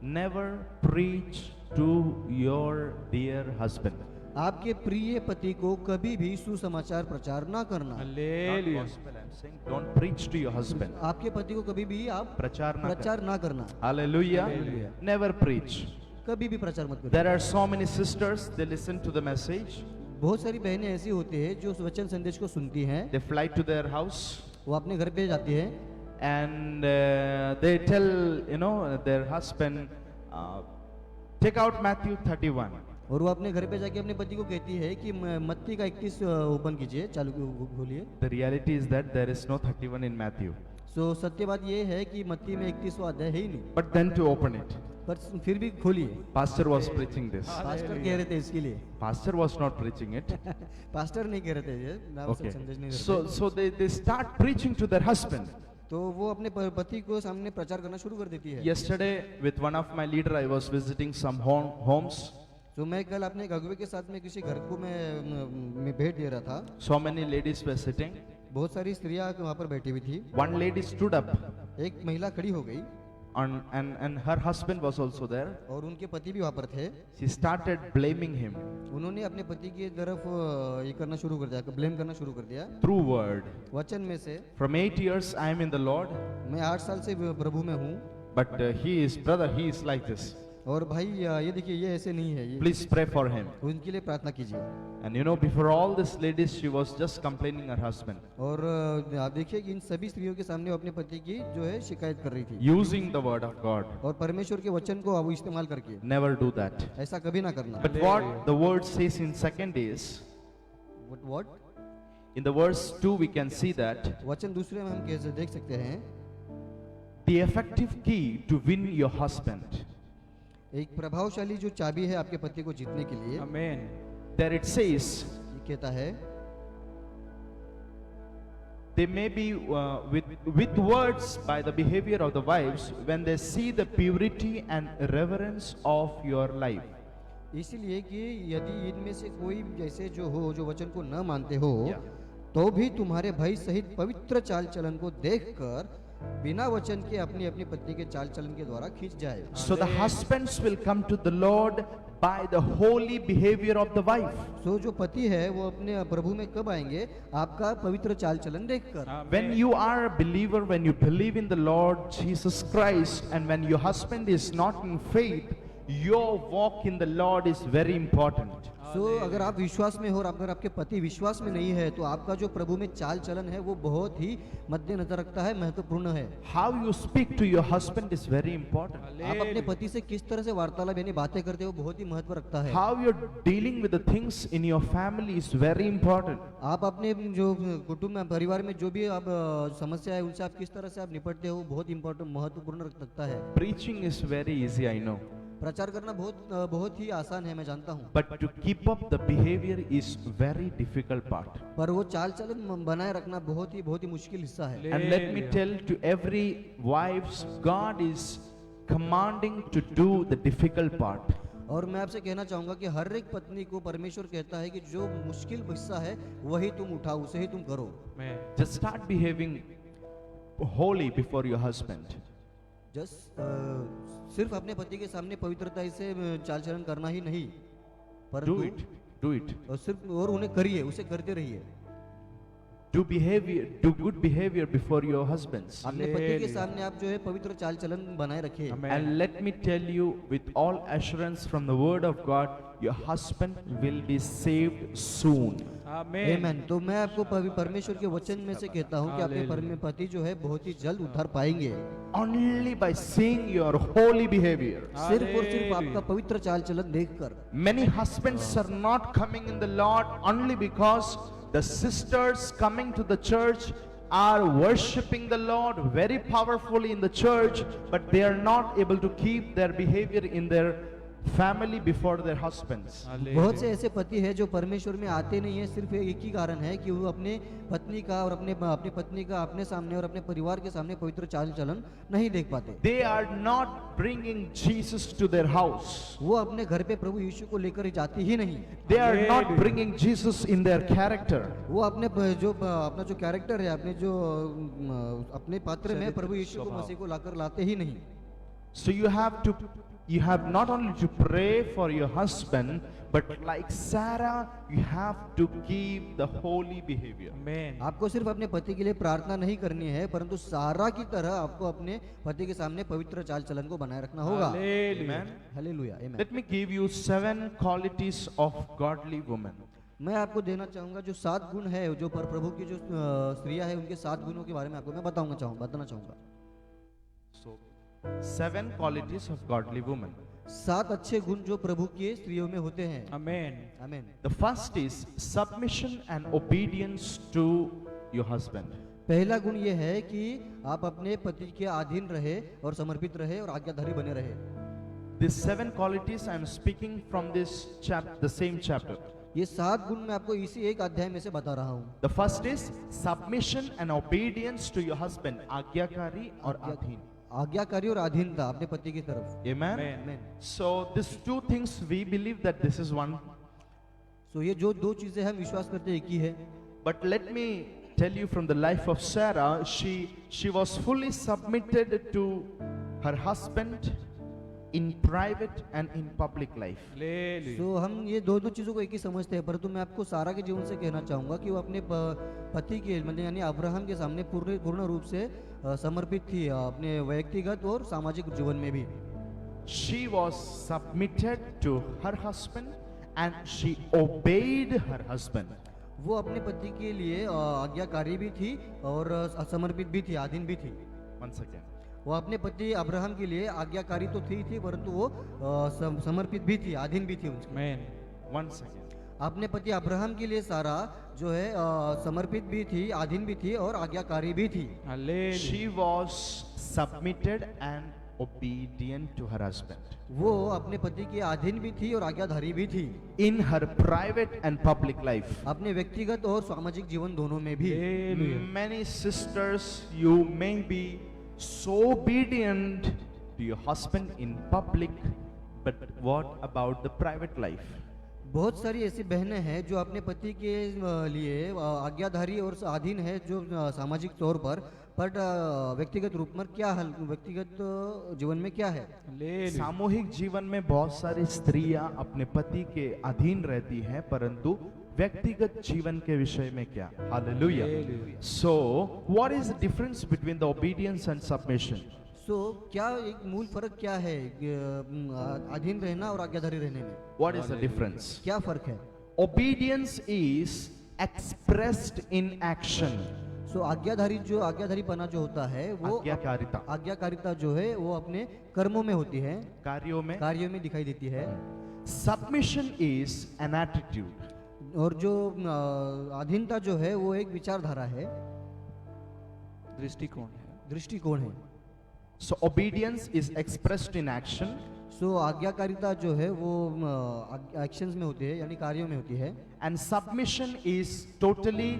Never preach to your dear husband. आपके प्रिय पति को कभी भी सुसमाचार प्रचार ना करना. Not gospel, I'm saying, don't preach to your husband. आपके पति को कभी भी आप प्रचार ना करना. Hallelujah. Hallelujah. Never preach. कभी भी प्रचार मत करो. There are so many sisters, they listen to the message. बहुत सारी बहनें ऐसी होती हैं जो वचन संदेश को सुनती हैं. They fly to their house वो अपने घर पे जाती हैं and they tell, their husband, take out Matthew 31. और वो अपने घर पे जाके अपने पति को कहती है कि मत्ती का 31 ओपन कीजिए, चालू खोलिए. The reality is that there is no 31 in Matthew. सो सत्य बात ये है कि मत्ती में 31वां अध्याय है ही नहीं. But then to open it, पर फिर भी खोलिए. pastor was preaching this. Pastor कह रहे थे इसके लिए. Pastor was not preaching it. Pastor नहीं कह रहे थे ये, नाम से Okay. संदेश नहीं दे रहे So थे. so they start preaching to their husband. तो वो अपने पति को सामने प्रचार करना शुरू कर देती है. Yesterday with one of my leader, I was visiting some homes. तो मैं कल अपने एक अगुवे के साथ में किसी घर को मैं भेंट दे रहा था. So many ladies were sitting. बहुत सारी स्त्रियां वहाँ पर बैठी हुई थी. One lady stood up एक महिला खड़ी हो गई and her husband was also there. और उनके पति भी वहाँ पर थे. She started blaming him उन्होंने अपने पति की तरफ ये करना शुरू कर दिया, ब्लेम करना शुरू कर दिया. through word. वचन में से. From 8 years I am in the Lord, मैं 8 साल से प्रभु में हूँ. but he is like this. और भाई ये देखिए ये ऐसे नहीं है. ये Please pray for him. उनके लिए प्रार्थना कीजिए. And before all these ladies, she was just complaining her husband, और आप देखिए कि इन सभी स्त्रियों के सामने वो अपने पति की जो है शिकायत कर रही थी. using the word of God. और परमेश्वर के वचन को अब इस्तेमाल करके. Never do that. ऐसा कभी ना करना. But what the word says in second is, What? in the verse 2 we can see that वचन दूसरे में हम कैसे देख सकते हैं. the effective key to win your husband. एक प्रभावशाली जो चाबी है आपके पति को जीतने के लिए. Amen. There it says, ये कहता है they may be with words by the behavior of the wives when they see the purity and reverence of your life. इसीलिए कि यदि इनमें से कोई जैसे जो हो जो वचन को न मानते हो Yeah. तो भी तुम्हारे भय सहित पवित्र चाल चलन को देखकर बिना वचन के अपनी अपनी पत्नी के चाल चलन के द्वारा खींच जाए. So the husbands will come to the Lord by the holy behavior of the wife. सो जो पति है वो अपने प्रभु में कब आएंगे? आपका पवित्र चाल चलन देखकर. When you are a believer, when you believe in the Lord Jesus Christ, and when your husband is not in faith, your walk in the Lord is very important. सो अगर आप विश्वास में हो और अगर आपके पति विश्वास में नहीं है तो आपका जो प्रभु में चाल चलन है वो बहुत ही मद्देनजर रखता है, महत्वपूर्ण है. How you speak to your husband is very important. आप अपने पति से किस तरह से वार्तालाप यानी बातें करते हो बहुत ही महत्व रखता है. How you're dealing with the things in your family is very important. आप अपने जो कुटुंब में परिवार में जो भी आप समस्या है उनसे आप किस तरह से आप निपटते हो बहुत इंपॉर्टेंट महत्वपूर्ण रखता है. Preaching is very easy, I know. प्रचार करना बहुत ही आसान है, मैं जानता हूँ. But to keep up the behavior is very difficult part. पर वो चाल चलन बनाए रखना बहुत ही मुश्किल हिस्सा है. And let me tell to every wives, God is commanding to do the difficult part. और मैं आपसे कहना चाहूंगा कि हर एक पत्नी को परमेश्वर कहता है कि जो मुश्किल हिस्सा है वही तुम उठाओ, उसे ही तुम करो. Just start behaving holy before your husband. Just सिर्फ अपने पति के सामने पवित्रता से चाल चलन करना ही नहीं, Do परंतु it. Do it. और सिर्फ और उन्हें करिए, उसे करते रहिए। Do good behavior before your husbands. अपने पति के सामने आप जो है पवित्र चाल चलन बनाए रखिए। And let me tell you with all assurance from the word of God, your husband will be saved soon. आमेन। आमेन। तो मैं आपको परमेश्वर के वचन में से कहता हूँ कि आपके पति जो है बहुत ही जल्द उद्धार पाएंगे, Only by seeing your holy behavior. सिर्फ और सिर्फ आपका पवित्र चाल चलन देखकर। Many husbands are not coming in the Lord only because the sisters coming to the church are worshipping the Lord very powerfully in the church, but they are not able to keep their behavior in their family before their husbands. बहुत से ऐसे पति हैं जो परमेश्वर में आते नहीं है, सिर्फ एक ही कारण है कि वो अपने पत्नी का और अपने पत्नी का अपने सामने और अपने परिवार के सामने पवित्र चाल चलन नहीं देख पाते। They are not bringing Jesus to their house. वो अपने घर पे प्रभु यीशु को लेकर जाती ही नहीं। They are not bringing Jesus in their character. वो अपने अपना जो कैरेक्टर है, अपने पात्र में प्रभु यीशु को मसीह को लाकर लाते ही नहीं। So you have not only to pray for your husband, but like Sarah, you have to keep the holy behavior. आमेन। आपको सिर्फ अपने पति के लिए प्रार्थना नहीं करनी है, परंतु सारा की तरह आपको अपने पति के सामने पवित्र चाल चलन को बनाए रखना होगा। Hallelujah. Hallelujah. Amen. Let me give you 7 qualities of godly women. मैं आपको देना चाहूंगा जो 7 गुण है, जो प्रभु की जो स्त्रियां है उनके 7 गुणों के बारे में आपको मैं बताना चाहूंगा। So 7 qualities of godly women. 7 अच्छे गुण जो प्रभु की स्त्रियों में होते हैं। आमेन। आमेन। The first is submission and obedience to your husband. पहला गुण ये है कि आप अपने पति के अधीन रहे और समर्पित रहे और आज्ञाधारी बने रहे। These 7 qualities I am speaking from the same chapter. ये 7 गुण मैं आपको इसी एक अध्याय में से बता रहा हूँ। The first is submission and obedience to your husband. आज्ञाकारी और अधीन. आज्ञाकारी और अधीनता अपने पति की तरफ। Amen. Amen. So these 2 things we believe that this is one. So ये जो 2 चीजें हम विश्वास करते हैं एक ही है। But let me tell you from the life of Sarah, she was fully submitted to her husband in private and in public life. Hallelujah. तो हम ये दोनों चीजों को एक ही समझते हैं, परंतु मैं आपको सारा के जीवन से कहना चाहूंगा कि वो अपने पति के मतलब यानी अब्राहम के सामने पूर्ण रूप से समर्पित थी, अपने व्यक्तिगत और सामाजिक जीवन में भी। She was submitted to her husband and she obeyed her husband. वो अपने पति के लिए आज्ञाकारी भी थी और समर्पित भी थी, अधीन भी थी। Once again. वो अपने पति अब्राहम के लिए आज्ञाकारी तो थी परंतु वो समर्पित भी थी, अधीन भी थी उनके। आमेन। Once again. अपने पति अब्राहम के लिए सारा जो है समर्पित भी थी, अधीन भी थी और आज्ञाकारी भी थी। Hallelujah. She was submitted and obedient to her husband. वो अपने पति के अधीन भी थी और आज्ञाधारी भी थी, In her private and public life. अपने व्यक्तिगत और सामाजिक जीवन दोनों में भी। Hallelujah. Many sisters, you may be so obedient to your husband in public, but what about the private life? बहुत सारी ऐसी बहनें हैं जो अपने पति के लिए आज्ञाधारी और अधीन है जो सामाजिक तौर पर व्यक्तिगत रूप में क्या हाल, व्यक्तिगत जीवन में क्या है। हालेलुया। सामूहिक जीवन में बहुत सारी स्त्रियां अपने पति के अधीन रहती हैं, परंतु व्यक्तिगत जीवन के विषय में क्या? Hallelujah. Hallelujah. So, what is the difference between the obedience and submission? क्या एक मूल फर्क क्या है अधीन रहना और आज्ञाधारी रहने में? What is the difference? क्या फर्क है? Obedience is expressed in action. आज्ञाधारीपना जो होता है वो आज्ञाकारिता आज्ञाकारिता जो है वो अपने कर्मों में होती है, कार्यों में दिखाई देती है। Submission is an attitude. और जो अधीनता जो है वो एक विचारधारा है, दृष्टिकोण है। So obedience is expressed in action. आज्ञाकारिता जो है वो एक्शंस में होती है यानी कार्यों में होती है। And submission is totally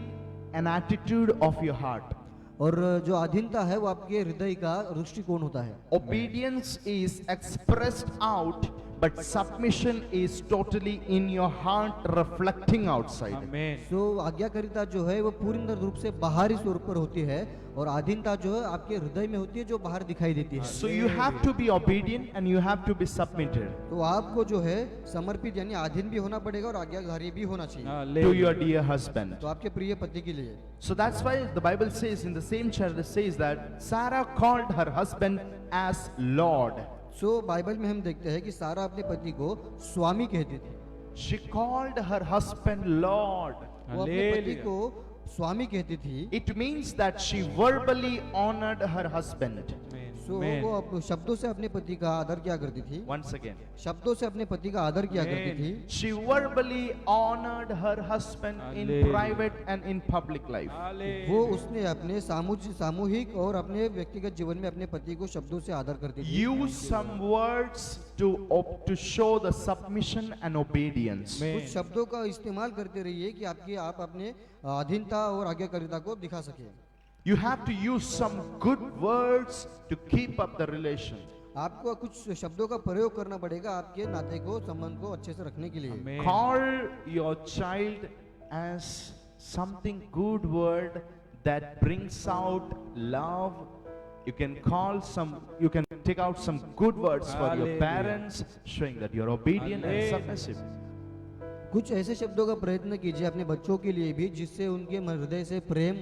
an attitude of your heart. और जो अधीनता है वो आपके हृदय का दृष्टिकोण होता है। Obedience is expressed out but submission is totally in your heart, reflecting outside. आमेन। सो आज्ञाकारिता जो है वो पूर्ण रूप से बाहरी स्वरूप पर होती है और अधीनता जो है आपके हृदय में होती है जो बाहर दिखाई देती है। So you have to be obedient and you have to be submitted तो आपको जो है समर्पित यानी अधीन भी होना पड़ेगा और आज्ञाकारी भी होना चाहिए to your dear husband. तो आपके प्रिय पति के लिए। So that's why the Bible says in the same chapter says that Sarah called her husband as Lord. So Bible में हम देखते हैं कि सारा अपने पति को स्वामी कहती थी। She called her husband Lord. वो अपने पति को स्वामी कहती थी। It means that she verbally honored her husband. सो वो शब्दों से अपने पति का आदर किया करती थी। Once again, शब्दों से अपने पति का आदर किया करती थी। she verbally honored her husband in Hallelujah. private and in public life. वो उसने अपने सामूहिक और अपने व्यक्तिगत जीवन में अपने पति को शब्दों से आदर करती थी। Use some words to show the submission and obedience. कुछ शब्दों का इस्तेमाल करते रहिए कि आप अपने अधीनता और आज्ञाकारिता को दिखा सके। You have to use some good words to keep up the relation. आपको कुछ शब्दों का प्रयोग करना पड़ेगा आपके नाते को संबंध को अच्छे से रखने के लिए। आमेन। Call your child as something good word that brings out love. You can take out some good words for your Hallelujah. parents, showing that you're obedient and Hallelujah. submissive. कुछ ऐसे शब्दों का प्रयत्न कीजिए अपने बच्चों के लिए भी जिससे उनके हृदय से प्रेम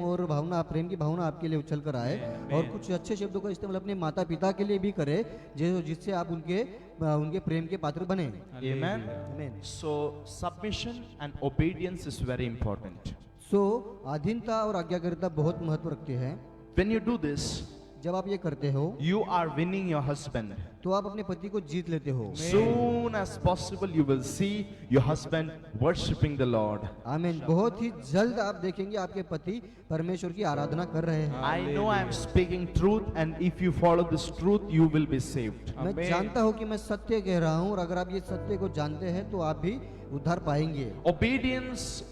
की भावना आपके लिए उछल कर आए और कुछ अच्छे शब्दों का इस्तेमाल अपने माता पिता के लिए भी करें जिससे आप उनके प्रेम के पात्र बने। Amen. आमीन। So submission and obedience is very important. सो अधीनता और आज्ञाकारिता बहुत महत्व रखती है। When you do this, जब आप ये करते हो you are winning your husband. तो आप अपने पति को जीत लेते हो। Soon as possible, you will see your husband worshiping the Lord. आमीन। बहुत ही जल्द आप देखेंगे आपके पति परमेश्वर की आराधना कर रहे हैं। I know I am speaking truth, and if you follow this truth, you will be saved. मैं आमीन। जानता हूँ कि मैं सत्य कह रहा हूँ और अगर आप ये सत्य को जानते हैं तो आप भी उद्धार पाएंगे। Obedience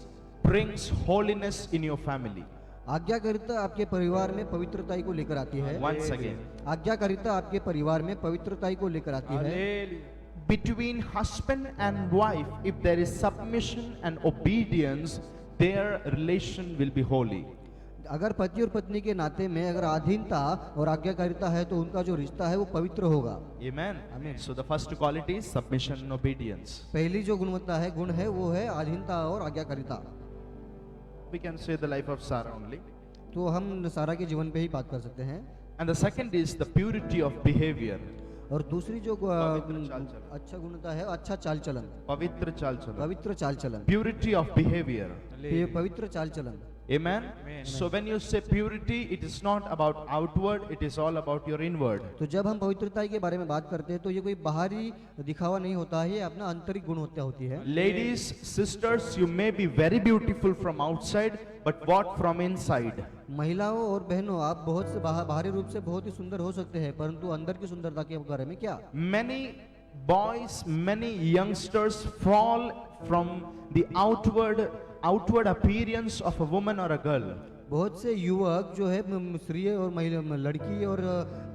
brings holiness in your family. आज्ञाकारिता आपके परिवार में पवित्रताई को लेकर आती है। Once again, आज्ञाकारिता आपके परिवार में पवित्रताई को लेकर आती है। Hallelujah. between husband and wife, if there is submission and obedience, their relation will be holy. अगर पति और पत्नी के नाते में अगर अधीनता और आज्ञाकारिता है तो उनका जो रिश्ता है वो पवित्र होगा। Amen. Amen. So the first quality is submission and obedience. पहली जो गुणवत्ता है गुण है वो है अधीनता और आज्ञाकारिता। We can say the life of Sarah only. तो हम सारा के जीवन पे ही बात कर सकते हैं। And the second is the purity of behavior. और दूसरी जो पवित्र चाल चलन। अच्छा गुणता है अच्छा चाल चलन। Pavitra chal chala. पवित्र चाल चलन। Purity of behavior. पवित्र चाल चलन। Amen. Amen. So when you say purity, it is not about outward, it is all about your inward. तो जब हम पवित्रता के बारे में बात करते हैं तो ये कोई बाहरी दिखावा नहीं होता है, ये अपना आंतरिक गुणवत्ता होती है। Ladies, sisters, you may be very beautiful from outside, but what from inside? महिलाओं और बहनों आप बहुत से बाहरी रूप से बहुत ही सुंदर हो सकते हैं परंतु अंदर की सुंदरता के बारे में क्या? Many boys, many youngsters fall from the outward appearance of a woman or a girl. बहुत से युवक जो है स्त्री और महिला लड़की और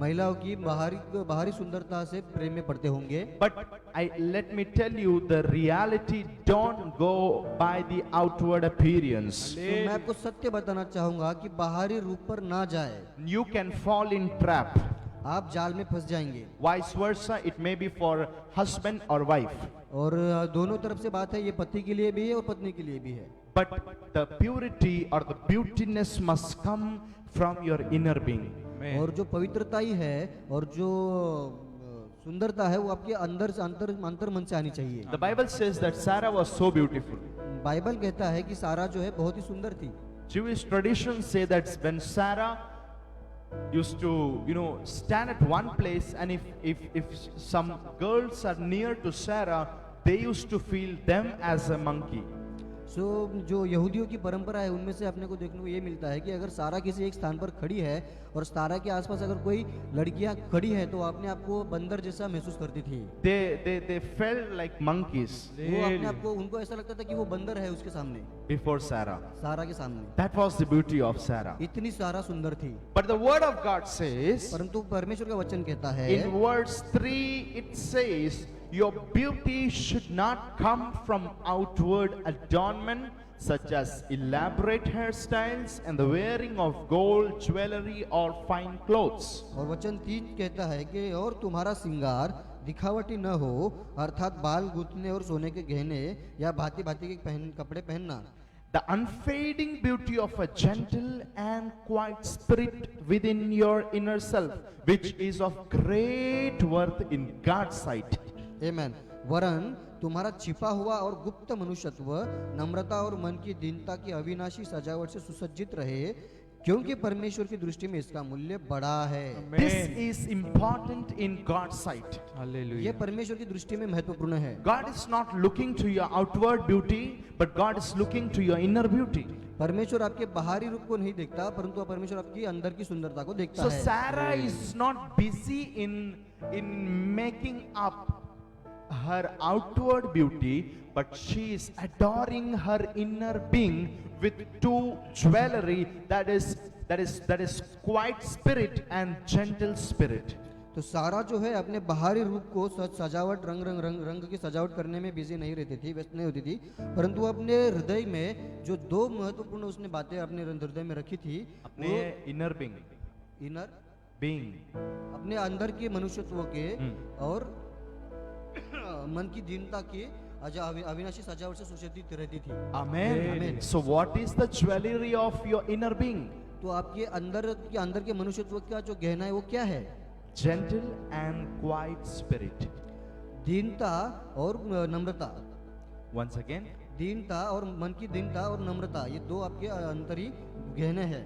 महिलाओं की बाहरी सुंदरता से प्रेम में पड़ते होंगे। But let me tell you, the reality don't go by the outward appearance. तो मैं आपको सत्य बताना चाहूंगा कि बाहरी रूप पर ना जाए, You can fall in trap. आप जाल में फंस जाएंगे। Vice versa, it may be for husband or wife. और दोनों तरफ से बात है, ये पति के लिए भी है और पत्नी के लिए भी है। But the purity or the beautiness must come from your inner being. और जो पवित्रताई है और जो सुंदरता है वो आपके अंदर से अंतर मन से आनी चाहिए। The Bible says that Sarah was so beautiful. Bible कहता है कि सारा जो है बहुत ही सुंदर थी। Jewish traditions say that when Sarah used to, stand at one place, and if some girls are near to Sarah, they used to feel them as a monkey. सो जो यहूदियों की परंपरा है उनमें से अपने को देखने को ये मिलता है कि अगर सारा किसी एक स्थान पर खड़ी है और सारा के आसपास अगर कोई लड़कियां खड़ी है तो अपने आप को बंदर जैसा महसूस करती थी। They felt like monkeys वो अपने आप को उनको ऐसा लगता था कि वो बंदर है उसके सामने, before Sarah. सारा के सामने। That was the beauty of Sarah. इतनी सारा सुंदर थी। But the word of God says, परंतु परमेश्वर का वचन कहता है in verse 3 it says, your beauty should not come from outward adornment, such as elaborate hairstyles and the wearing of gold jewelry or fine clothes. और वचन 3 कहता है कि और तुम्हारा श्रृंगार दिखावटी न हो, अर्थात बाल गूंथने और सोने के गहने या भांति भांति के कपड़े पहनना। The unfading beauty of a gentle and quiet spirit within your inner self, which is of great worth in God's sight. आमेन। वरन तुम्हारा छिपा हुआ और गुप्त मनुष्यत्व नम्रता और मन की दीनता की अविनाशी सजावट से सुसज्जित रहे, क्योंकि परमेश्वर की दृष्टि में इसका मूल्य बड़ा है। This is important in God's sight. ये हालेलुया। परमेश्वर की दृष्टि में महत्वपूर्ण है। God is not looking to your outward beauty, but God is looking to your inner beauty. परमेश्वर आपके बाहरी रूप को नहीं देखता, परंतु परमेश्वर आपकी अंदर की सुंदरता को देखता So है। Sarah is not busy in making up her outward beauty, but she is adoring her inner being with two jewelry, that is quiet spirit and gentle spirit. तो सारा जो है अपने बाहरी रूप को सजावट रंग की सजावट करने में बिजी नहीं रहती थी, व्यस्त नहीं होती थी, परंतु अपने हृदय में जो दो महत्वपूर्ण उसने बातें अपने हृदय में रखी थी, अपने inner being, अपने अंदर के मनुष्यत्व के और मन की दीनता की अविनाशी सजावट से सुसज्जित रहती थी। Amen. Amen. So what is the jewelry of your inner being? तो आपके अंदर के मनुष्यत्व का जो गहना है वो क्या है? Gentle and quiet spirit. दीनता और नम्रता। Once again, दीनता और मन की दीनता और नम्रता, ये दो आपके अंतरी गहने हैं।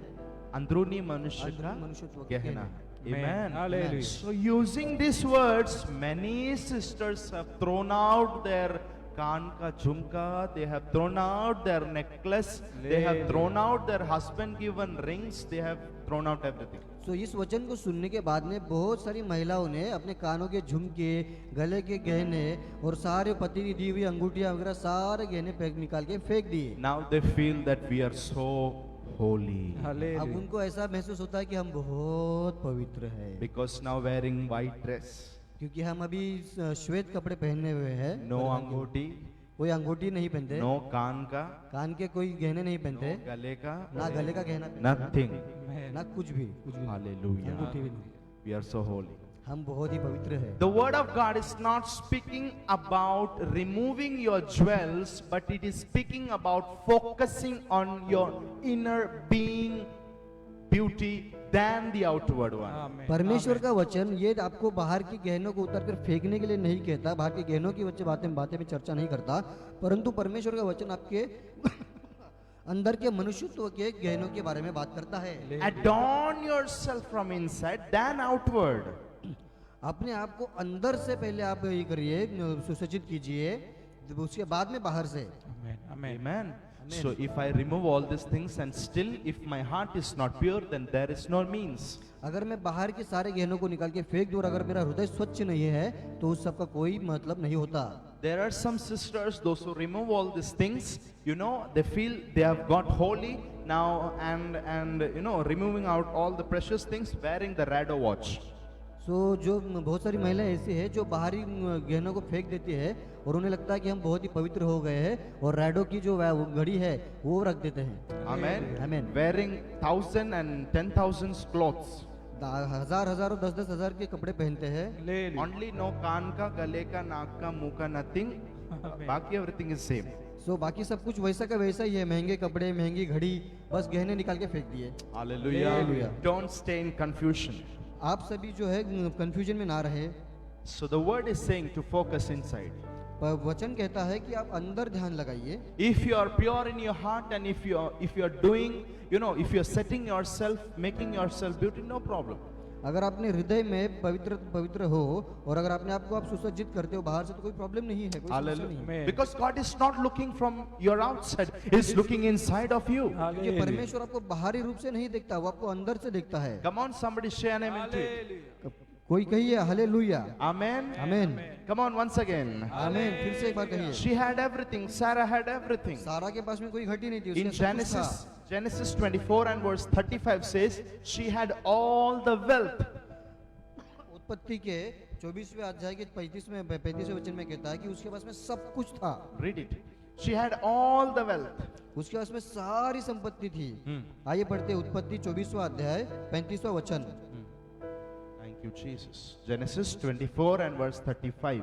अंदरूनी मनुष्य का अंदरूनी मनुष्यत्व के गहना। गहने। Amen. Hallelujah. So using these words, many sisters have thrown out their कान का झुमका, they have thrown out their necklace, they have thrown out their husband given rings, they have thrown out everything. तो इस वचन को सुनने के बाद में बहुत सारी महिलाओं ने अपने कानों के झुमके, गले के गहने और सारे पति की दी हुई अंगूठियां वगैरह सारे गहने निकाल के फेंक दिए। Now they feel that we are so holy अब हालेलुया। उनको ऐसा महसूस होता है कि हम बहुत पवित्र हैं, because now wearing white dress, क्योंकि हम अभी श्वेत कपड़े पहने हुए हैं। no अंगूठी, कोई अंगूठी नहीं पहनते, no कान का, कान के कोई गहने नहीं पहनते, गले का, ना गले का गहना पहनते, nothing. ना कुछ भी अंगूठी Hallelujah. भी नहीं। We are so holy. हम बहुत ही पवित्र हैं। The word of God is not speaking about removing your jewels, but it is speaking about focusing on your inner being beauty than the outward one. आमेन। परमेश्वर का वचन ये आपको बाहर की गहनों को उतार कर फेंकने के लिए नहीं कहता, बाहर की गहनों की बातें में चर्चा नहीं करता, परंतु परमेश्वर का वचन आपके अंदर के मनुष्यत्व के गहनों के बारे में बात करता है। Adorn yourself from inside than outward. अपने आप को अंदर से पहले आप ये करिए, सुसज्जित कीजिए, उसके बाद में बाहर से। आमेन। आमेन। Amen. So if I remove all these things and still if my heart is not pure, then there is no means. अगर मैं बाहर के सारे गहनों को निकाल के फेंक दूं और अगर मेरा हृदय स्वच्छ नहीं है तो उस सब का कोई मतलब नहीं होता। There are some sisters, those who remove all these things, they feel they have got holy now, and removing out all the precious things, wearing the Rado watch. जो बहुत सारी महिलाएं ऐसी है जो बाहरी गहनों को फेंक देती है और उन्हें लगता है कि हम बहुत ही पवित्र हो गए हैं और रैडो की जो घड़ी है वो रख देते हैं। Amen. Amen. Wearing 1,000 and 10,000 clothes. हजारों 10,000 के कपड़े पहनते हैं। हालेलुया। Only no कान का, गले का, नाक का, मुंह का, nothing. बाकी everything is same. बाकी सब कुछ वैसा का वैसा ही है, महंगे कपड़े, महंगी घड़ी, बस गहने निकाल के फेंक दिए। Hallelujah. Hallelujah. Don't stay in confusion. आप सभी जो है कंफ्यूजन में ना रहे। So the word is saying to focus inside. वचन कहता है कि आप अंदर ध्यान लगाइए। If you are pure in your heart and if you are doing, if you are setting yourself, making yourself beauty, no problem. अगर अपने हृदय में पवित्र हो और अगर अपने आप को आप सुसज्जित करते हो बाहर से तो कोई प्रॉब्लम नहीं है, कोई समस्या नहीं है। Amen. Because God is not looking from your outside, He is looking inside of you. क्योंकि परमेश्वर आपको बाहरी रूप से नहीं देखता, वो आपको अंदर से देखता है। Come on, somebody say an amen to it. कोई कहिए hallelujah. Amen. Amen. Come on, once again. आमेन। फिर से एक बार कहिए। She had everything. Sarah had everything. सारा के पास में कोई घटी नहीं थी, In उसके सब कुछ था। Genesis 24 and verse 35 says, she had all the wealth. उत्पत्ति के 24वें अध्याय के 35वें वचन में कहता है कि उसके पास में सब कुछ था, Read it. She had all the wealth. उसके पास में सारी संपत्ति थी। आइए पढ़ते हैं उत्पत्ति 24वां अध्याय 35वां वचन। Thank you, Jesus. Genesis 24 and verse 35.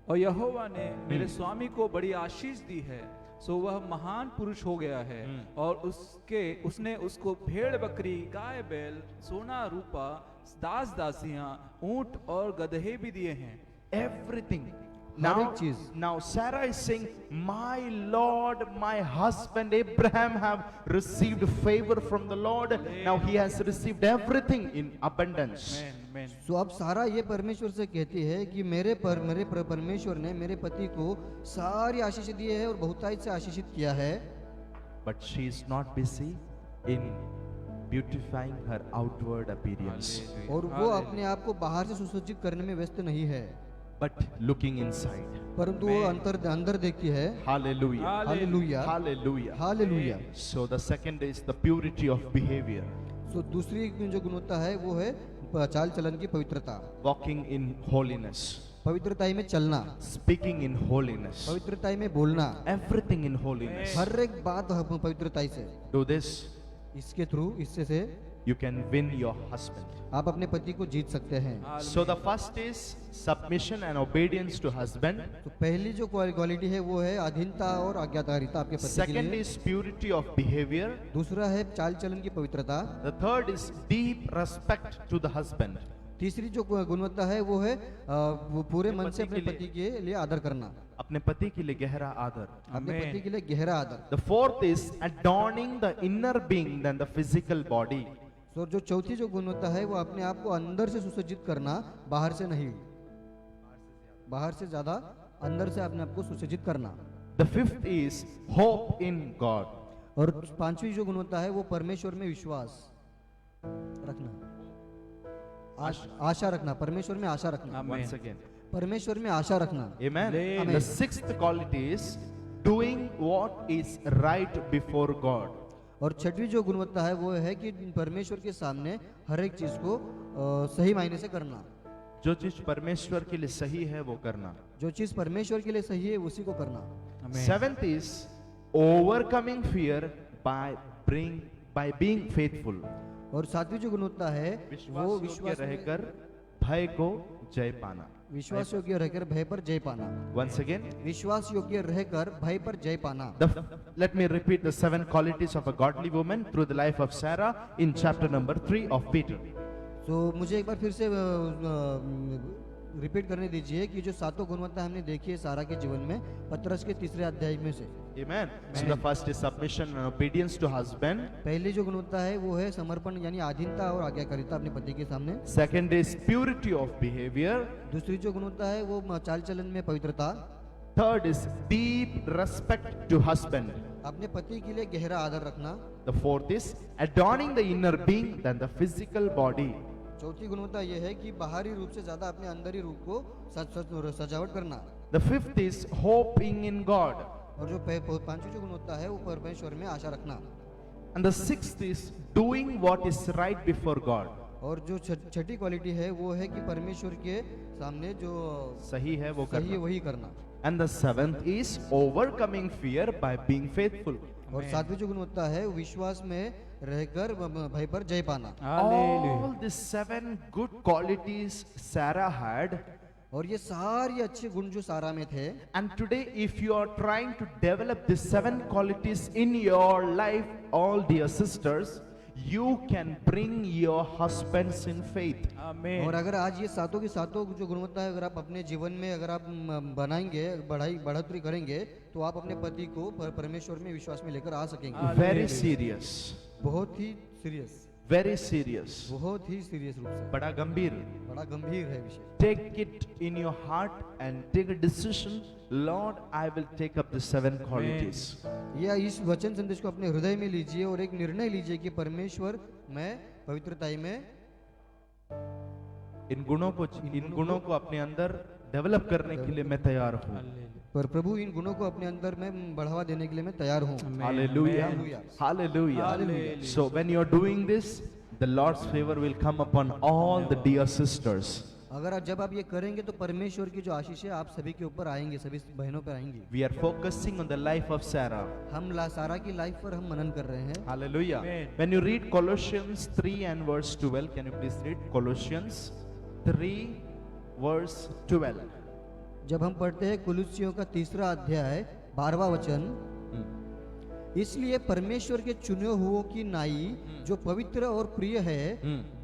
और यहोवा ने मेरे स्वामी को बड़ी आशीष दी है, सो वह महान पुरुष हो गया है, और उसने उसको भेड़ बकरी गाय बैल सोना रूपा दास दासियां ऊंट और गदहे भी दिए हैं। Everything. हर Now, एक चीज। now Sarah is saying, my Lord, my husband Abraham have received favor from the Lord. Now he has received everything in abundance. आमेन। तो अब सारा ये परमेश्वर से कहती है कि मेरे परमेश्वर ने मेरे पति को सारी आशीष दी है और बहुतायत से आशीषित किया है। But she is not busy in beautifying her outward appearance, और वो अपने आप को बाहर से सुसज्जित करने में व्यस्त नहीं है, but looking inside. परंतु वो अंदर देखती है। Hallelujah. Hallelujah, Hallelujah. Hallelujah. So the second is the purity of behavior, तो दूसरी जो गुणवत्ता है वो है चाल चलन की पवित्रता, walking in holiness, पवित्रताई में चलना, speaking in holiness, पवित्रताई में बोलना, everything in holiness. हर एक बात पवित्रताई से। Do this, इसके थ्रू इससे से you can win your husband. आप अपने पति को जीत सकते हैं। So the first is submission and obedience to husband. तो पहली जो क्वालिटी है वो है अधीनता और आज्ञाकारिता आपके पति के Second लिए। is purity of behavior. दूसरा है चाल चलन की पवित्रता। The third is deep respect to the husband. तीसरी जो गुणवत्ता है वो है वो पूरे मन से पति अपने के पति के लिए आदर करना, अपने पति के लिए गहरा आदर. अपने Amen. पति के लिए गहरा आदर। The fourth is adorning the inner being than the physical body. तो जो चौथी जो गुणवत्ता है वो अपने आप को अंदर से सुसज्जित करना, बाहर से नहीं, बाहर से ज्यादा अंदर से अपने आप को सुसज्जित करना। The fifth is hope in God. और पांचवी जो गुणवत्ता है वो परमेश्वर में विश्वास रखना, आशा रखना, परमेश्वर में आशा रखना, Amen. Once again. परमेश्वर में आशा रखना। Amen. Amen. The sixth quality is doing what is right before God. और छठवीं जो गुणवत्ता है वो है कि परमेश्वर के सामने हर एक चीज को सही मायने से करना। जो चीज परमेश्वर के लिए सही है वो करना. जो चीज परमेश्वर के लिए सही है उसी को करना। आमेन। Seventh is overcoming fear by being faithful. और सातवीं जो गुणवत्ता है वो विश्वास योग्य विश्वास में- रहकर भय को जय पाना. विश्वास योग्य रहकर भय पर जय पाना। Once again, विश्वास योग्य रहकर भय पर जय पाना। let me repeat the 7 qualities of a godly woman through the life of Sarah in chapter number 3 of Peter. तो मुझे एक बार फिर से रिपीट करने दीजिए कि जो सातों गुणवत्ता हमने देखी है सारा के जीवन में पतरस के तीसरे अध्याय में से। Amen. So the first is submission and obedience to husband. पहली जो गुणवत्ता है वो है समर्पण यानी अधीनता और आज्ञाकारिता अपने पति के सामने। Second is purity of behavior. दूसरी जो गुणवत्ता है वो चाल चलन में पवित्रता। Third is deep respect to husband. अपने पति के लिए गहरा आदर रखना। The fourth is adorning the inner being than the physical body. चौथी गुणवत्ता यह है कि बाहरी रूप से ज्यादा अपने अंदरी रूप को सजावट करना। The fifth is hoping in God. और जो पांचवी जो गुणवत्ता है वो परमेश्वर में आशा रखना। And the sixth is doing what is right before God. और जो छठी क्वालिटी है वो है कि परमेश्वर के सामने जो सही है वो सही है करना. वही करना। And the seventh is overcoming fear by being faithful. और सातवीं जो गुणवत्ता है वो विश्वास में रहकर भय पर जय पाना। All these 7 good qualities Sarah had. और ये सारे अच्छे गुण जो सारा में थे, And today, if you are trying to develop these 7 qualities in your life, all dear sisters, you can bring your husbands in faith. आमेन। और अगर आज ये सातों की सातों जो गुणवत्ता है अगर आप अपने जीवन में अगर आप बनाएंगे, बढ़ोतरी करेंगे तो आप अपने पति को परमेश्वर में विश्वास में लेकर आ सकेंगे। Very serious. बहुत ही सीरियस, Very serious. बहुत ही सीरियस रूप से, बड़ा गंभीर. बड़ा गंभीर है विषय। Take it in your heart and take a decision. Lord, I will take up the 7 qualities. या इस वचन संदेश को अपने हृदय में लीजिए और एक निर्णय लीजिए कि परमेश्वर मैं पवित्रताई में इन गुणों को अपने अंदर डेवलप करने के लिए मैं तैयार हूँ. पर प्रभु इन गुणों को अपने अंदर में बढ़ावा देने के लिए मैं तैयार हूँ। Hallelujah. Hallelujah. Hallelujah. Hallelujah. So when you are doing this, the Lord's favor will come upon all the dear sisters. अगर जब आप ये करेंगे तो परमेश्वर की जो आशीष है आप सभी के ऊपर आएंगे, सभी बहनों पर आएंगी। We are focusing on the life of Sarah. हम सारा की लाइफ पर हम मनन कर रहे हैं। Hallelujah. Amen. When you read Colossians 3 and verse 12, can you please read Colossians 3 verse 12? जब हम पढ़ते हैं कुलुस्सियों का 3रा अध्याय 12वां वचन, इसलिए परमेश्वर के चुने हुओं की नाई जो पवित्र और प्रिय है,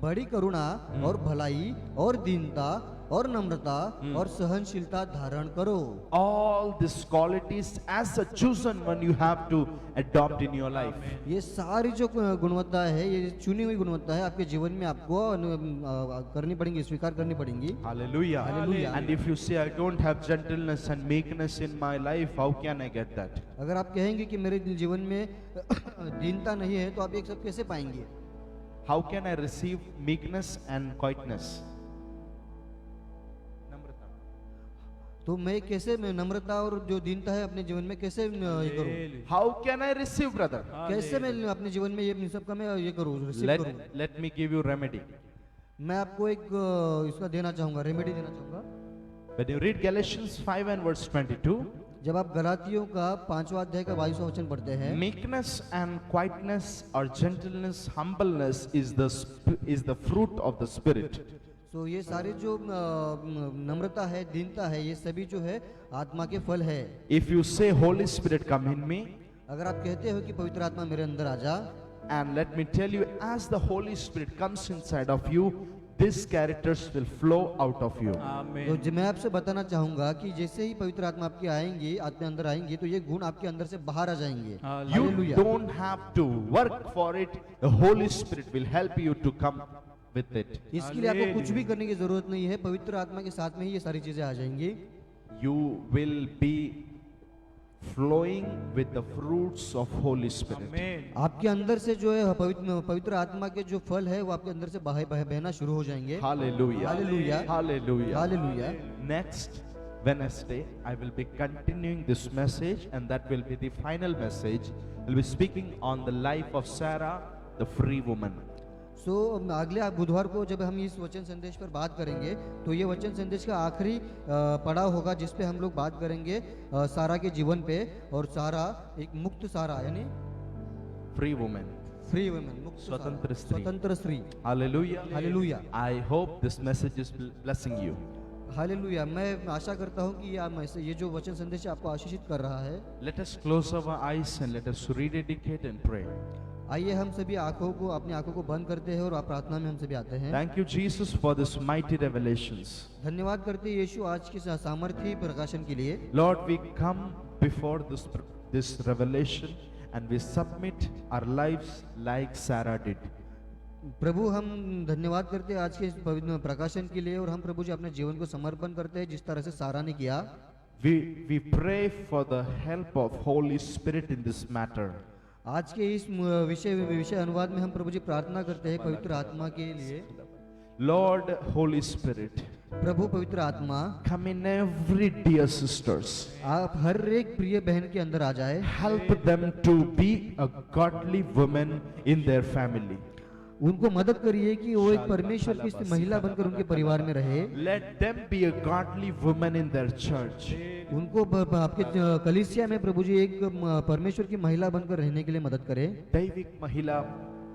बड़ी करुणा और भलाई और दीनता और नम्रता और सहनशीलता धारण करो। All these qualities as a chosen one you have to adopt in your life. ये सारी जो गुणवत्ता है, ये चुनी हुई गुणवत्ता है, आपके जीवन में आपको करनी पड़ेंगी, स्वीकार करनी पड़ेंगी। Hallelujah. Hallelujah. And if you say I don't have gentleness and meekness in my life, how can I get that? अगर आप कहेंगे कि मेरे जीवन में दीनता नहीं है, तो आप ये सब कैसे पाएंगे? How can I receive meekness and quietness? तो मैं कैसे नम्रता और जो दीनता है अपने जीवन में कैसे ये करूं? How can I receive, brother? कैसे मैं अपने जीवन में ये सब का मैं ये करूं, रिसीव करूं? Let me give you remedy. मैं आपको एक इसका देना चाहूंगा, रेमेडी देना चाहूंगा। When you read Galatians 5 and verse 22, जब आप गलातियों का 5वां अध्याय का 22वां वचन पढ़ते हैं, meekness and quietness or gentleness, humbleness is the fruit of the spirit. तो ये सारे जो नम्रता है, दीनता है, ये सभी जो है आत्मा के फल है। If you say Holy Spirit come in me, अगर आप कहते हो कि पवित्र आत्मा मेरे अंदर आ जा, and let me tell you, as the Holy Spirit comes inside of you, these characters will flow out of you. आमीन। तो मैं आपसे बताना चाहूंगा कि जैसे ही पवित्र आत्मा आपके आएंगे, आपके अंदर आएंगे, तो ये गुण आपके अंदर से बाहर आ जाएंगे। You hallelujah. don't have to work for it. The Holy Spirit will help you to come with it. इसके लिए आपको कुछ भी करने की जरूरत नहीं है, पवित्र आत्मा के साथ में ही ये सारी चीजें आ जाएंगी। You will be flowing with the fruits of Holy Spirit. आमीन। आपके अंदर से जो है पवित्र आत्मा के जो फल है वो आपके अंदर से बहना शुरू हो जाएंगे। Hallelujah. Hallelujah. Hallelujah. Hallelujah. Next Wednesday, I will be continuing this message, and that will be the final message. I'll be speaking on the life of Sarah, the free woman. सो अगले बुधवार को जब हम इस वचन संदेश पर बात करेंगे, तो ये वचन संदेश का आखिरी पड़ाव होगा जिस पे हम लोग बात करेंगे सारा के जीवन पे। और सारा एक मुक्त सारा, यानी Free woman. फ्री वुमेन, मुक्त सारा, स्वतंत्र स्त्री। स्वतंत्र स्त्री। Hallelujah. Hallelujah. I hope this message is blessing you. Hallelujah. मैं आशा करता हूँ कि ये जो वचन संदेश आपको आशीषित कर रहा है। Let us close our eyes and let us rededicate and pray. आइए हम सभी अपनी आंखों को बंद करते हैं और आप प्रार्थना में हम सभी आते हैं। Thank you, Jesus, for this mighty revelations. धन्यवाद करते हैं यीशु आज की सामर्थ्य प्रकाशन के लिए। Lord, we come before this revelation and we submit our lives like Sarah did. प्रभु हम धन्यवाद करते हैं आज के इस पवित्र प्रकाशन के लिए, और हम प्रभु जी अपने जीवन को समर्पण करते हैं जिस तरह से सारा ने किया। We pray for the help of Holy Spirit in this matter. आज के इस विषय अनुवाद में हम प्रभु जी प्रार्थना करते हैं पवित्र आत्मा के लिए। Lord, Holy Spirit, प्रभु पवित्र आत्मा, come in every dear sisters. आप हर एक प्रिय बहन के अंदर आ जाए। Help them to be a godly woman in their family. उनको मदद करिए कि वो एक परमेश्वर की महिला बनकर उनके परिवार में रहे। Let them be a godly woman in their church. उनको आपके कलीसिया में प्रभु जी एक परमेश्वर की महिला बनकर रहने के लिए मदद करें। दैविक महिला,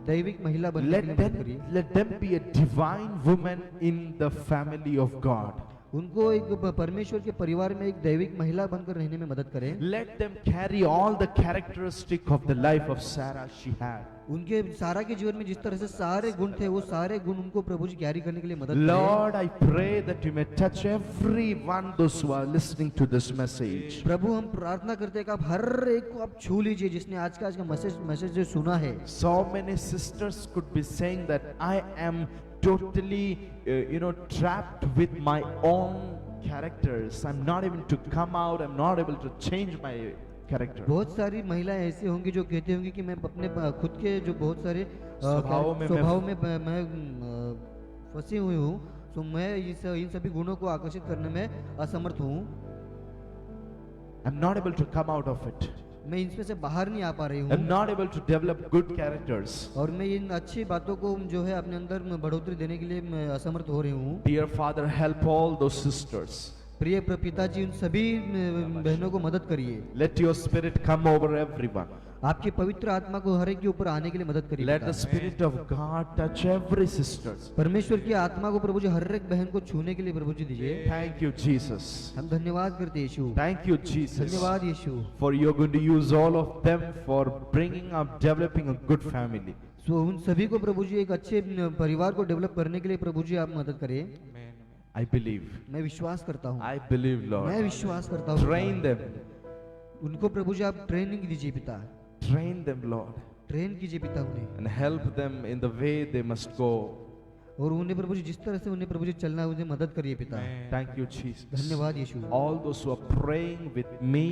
दैविक महिला बनने के लिए मदद करिए। let them be a divine woman in the family of God. उनको एक परमेश्वर के परिवार में एक दैविक महिला बनकर रहने में मदद करें। Let them carry all the characteristic of the life of Sarah she had. उनके सारा के जीवन में जिस तरह से सारे गुण थे, वो सारे गुण उनको प्रभु जी कैरी करने के लिए मदद करें। Lord, I pray that you may touch everyone those who are listening to this message. प्रभु हम प्रार्थना करते हैं कि आप हर एक को आप छू लीजिए जिसने आज का मैसेज जो सुना है। So many sisters could be saying that I am totally trapped with my own characters. I'm not able to come out. I'm not able to change my character. बहुत सारी महिलाएं ऐसी होंगी जो कहती होंगी कि मैं अपने खुद के जो बहुत सारे स्वभाव में मैं फंसी हुई हूँ, तो मैं इन सभी गुणों को आकर्षित करने में असमर्थ हूँ। I'm not able to come out of it. मैं इनमें से बाहर नहीं आ पा रही I'm हूँ not able to develop good characters. और मैं इन अच्छी बातों को जो है अपने अंदर में बढ़ोतरी देने के लिए मैं असमर्थ हो रही हूँ। Dear Father, help all those sisters. प्रिय पिताजी, उन सभी बहनों को मदद करिए। Let your spirit come over everyone. आपकी पवित्र आत्मा को हर एक के ऊपर आने के लिए मदद करिए Let the पिता। spirit of God touch every sister. परमेश्वर की आत्मा को प्रभु जी हर एक बहन को छूने के लिए प्रभु जी दीजिए। Thank you, Jesus. हम धन्यवाद करते हैं यीशु, Thank you, Jesus. धन्यवाद यीशु। For you're going to use all of them for bringing up, developing a good family. सो उन सभी को प्रभु जी एक अच्छे परिवार को डेवलप करने के लिए प्रभु जी आप मदद करिए। I believe. मैं विश्वास करता हूँ, I believe, मैं Lord. विश्वास करता हूँ। Train them. उनको प्रभु जी आप ट्रेनिंग दीजिए पिता, Train them, Lord. ट्रेन कीजिए पिता उन्हें, And help them in the way they must go. और उन्हें प्रभु जी जिस तरह से उन्हें प्रभु जी चलना है उन्हें मदद करिए पिता। Thank you, Jesus. धन्यवाद यीशु। All those who are praying with me,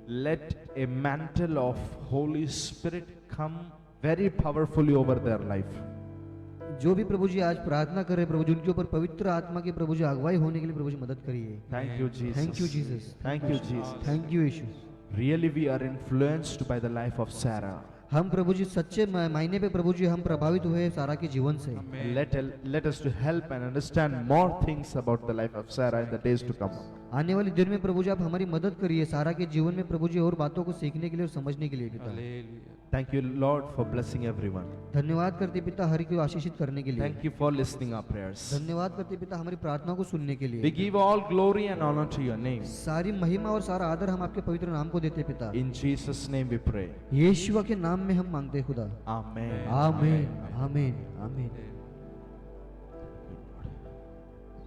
let a mantle of Holy Spirit come very powerfully over their life. जो भी प्रभु जी आज प्रार्थना कर रहे हैं प्रभु जी, उनके ऊपर पवित्र आत्मा की प्रभु जी अगुवाई होने के लिए प्रभु जी मदद करिए। Thank you, Jesus. Thank you Jesus, Thank you, Jesus. Thank you Yeshu. Really, we are influenced by the life of Sarah. हम प्रभु जी सच्चे मायने पे प्रभु जी हम प्रभावित हुए सारा के जीवन से। Let us to help and understand more things about the life of Sarah in the days to come. आने वाले दिन में प्रभु जी आप हमारी मदद करिए सारा के जीवन में प्रभु जी और बातों को सीखने के लिए और समझने के लिए पिता। Thank you, Lord, for blessing everyone. धन्यवाद करते पिता हर को आशीषित करने के लिए। Thank you for listening our prayers. धन्यवाद करते पिता हमारी प्रार्थना को सुनने के We लिए। give all glory and honor to your name. सारी महिमा और सारा आदर हम आपके पवित्र नाम को देते पिता। In Jesus' name we pray. यीशु के नाम में हम मांगते हैं खुदा। Amen. आमीन, आमीन, आमीन।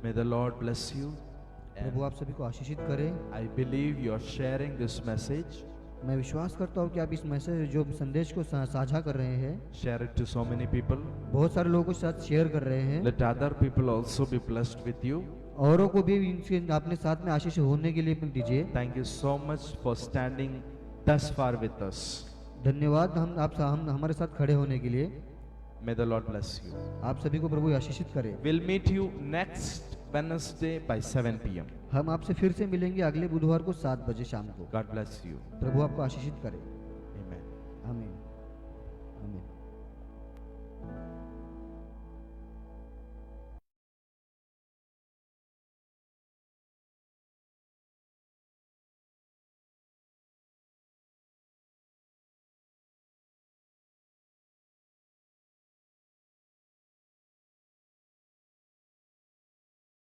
May the Lord bless you. प्रभु आप सभी को आशीषित करें। I believe you are sharing this message. मैं विश्वास करता हूँ कि आप इस मैसेज जो संदेश को साझा कर रहे हैं, Share it to so many people. बहुत सारे लोगों के साथ शेयर कर रहे हैं, Let other people also be blessed with you. औरों को भी इनसे अपने साथ में आशीष होने के लिए दीजिए। Thank you so much for standing thus far with us. धन्यवाद हम हमारे साथ खड़े होने के लिए। May the Lord bless you. आप सभी को प्रभु आशीषित करे। We'll meet you next Wednesday by 7 p.m. हम आपसे फिर से मिलेंगे अगले बुधवार को 7 बजे शाम को। God bless you. प्रभु आपको आशीषित करे। Amen. आमीन।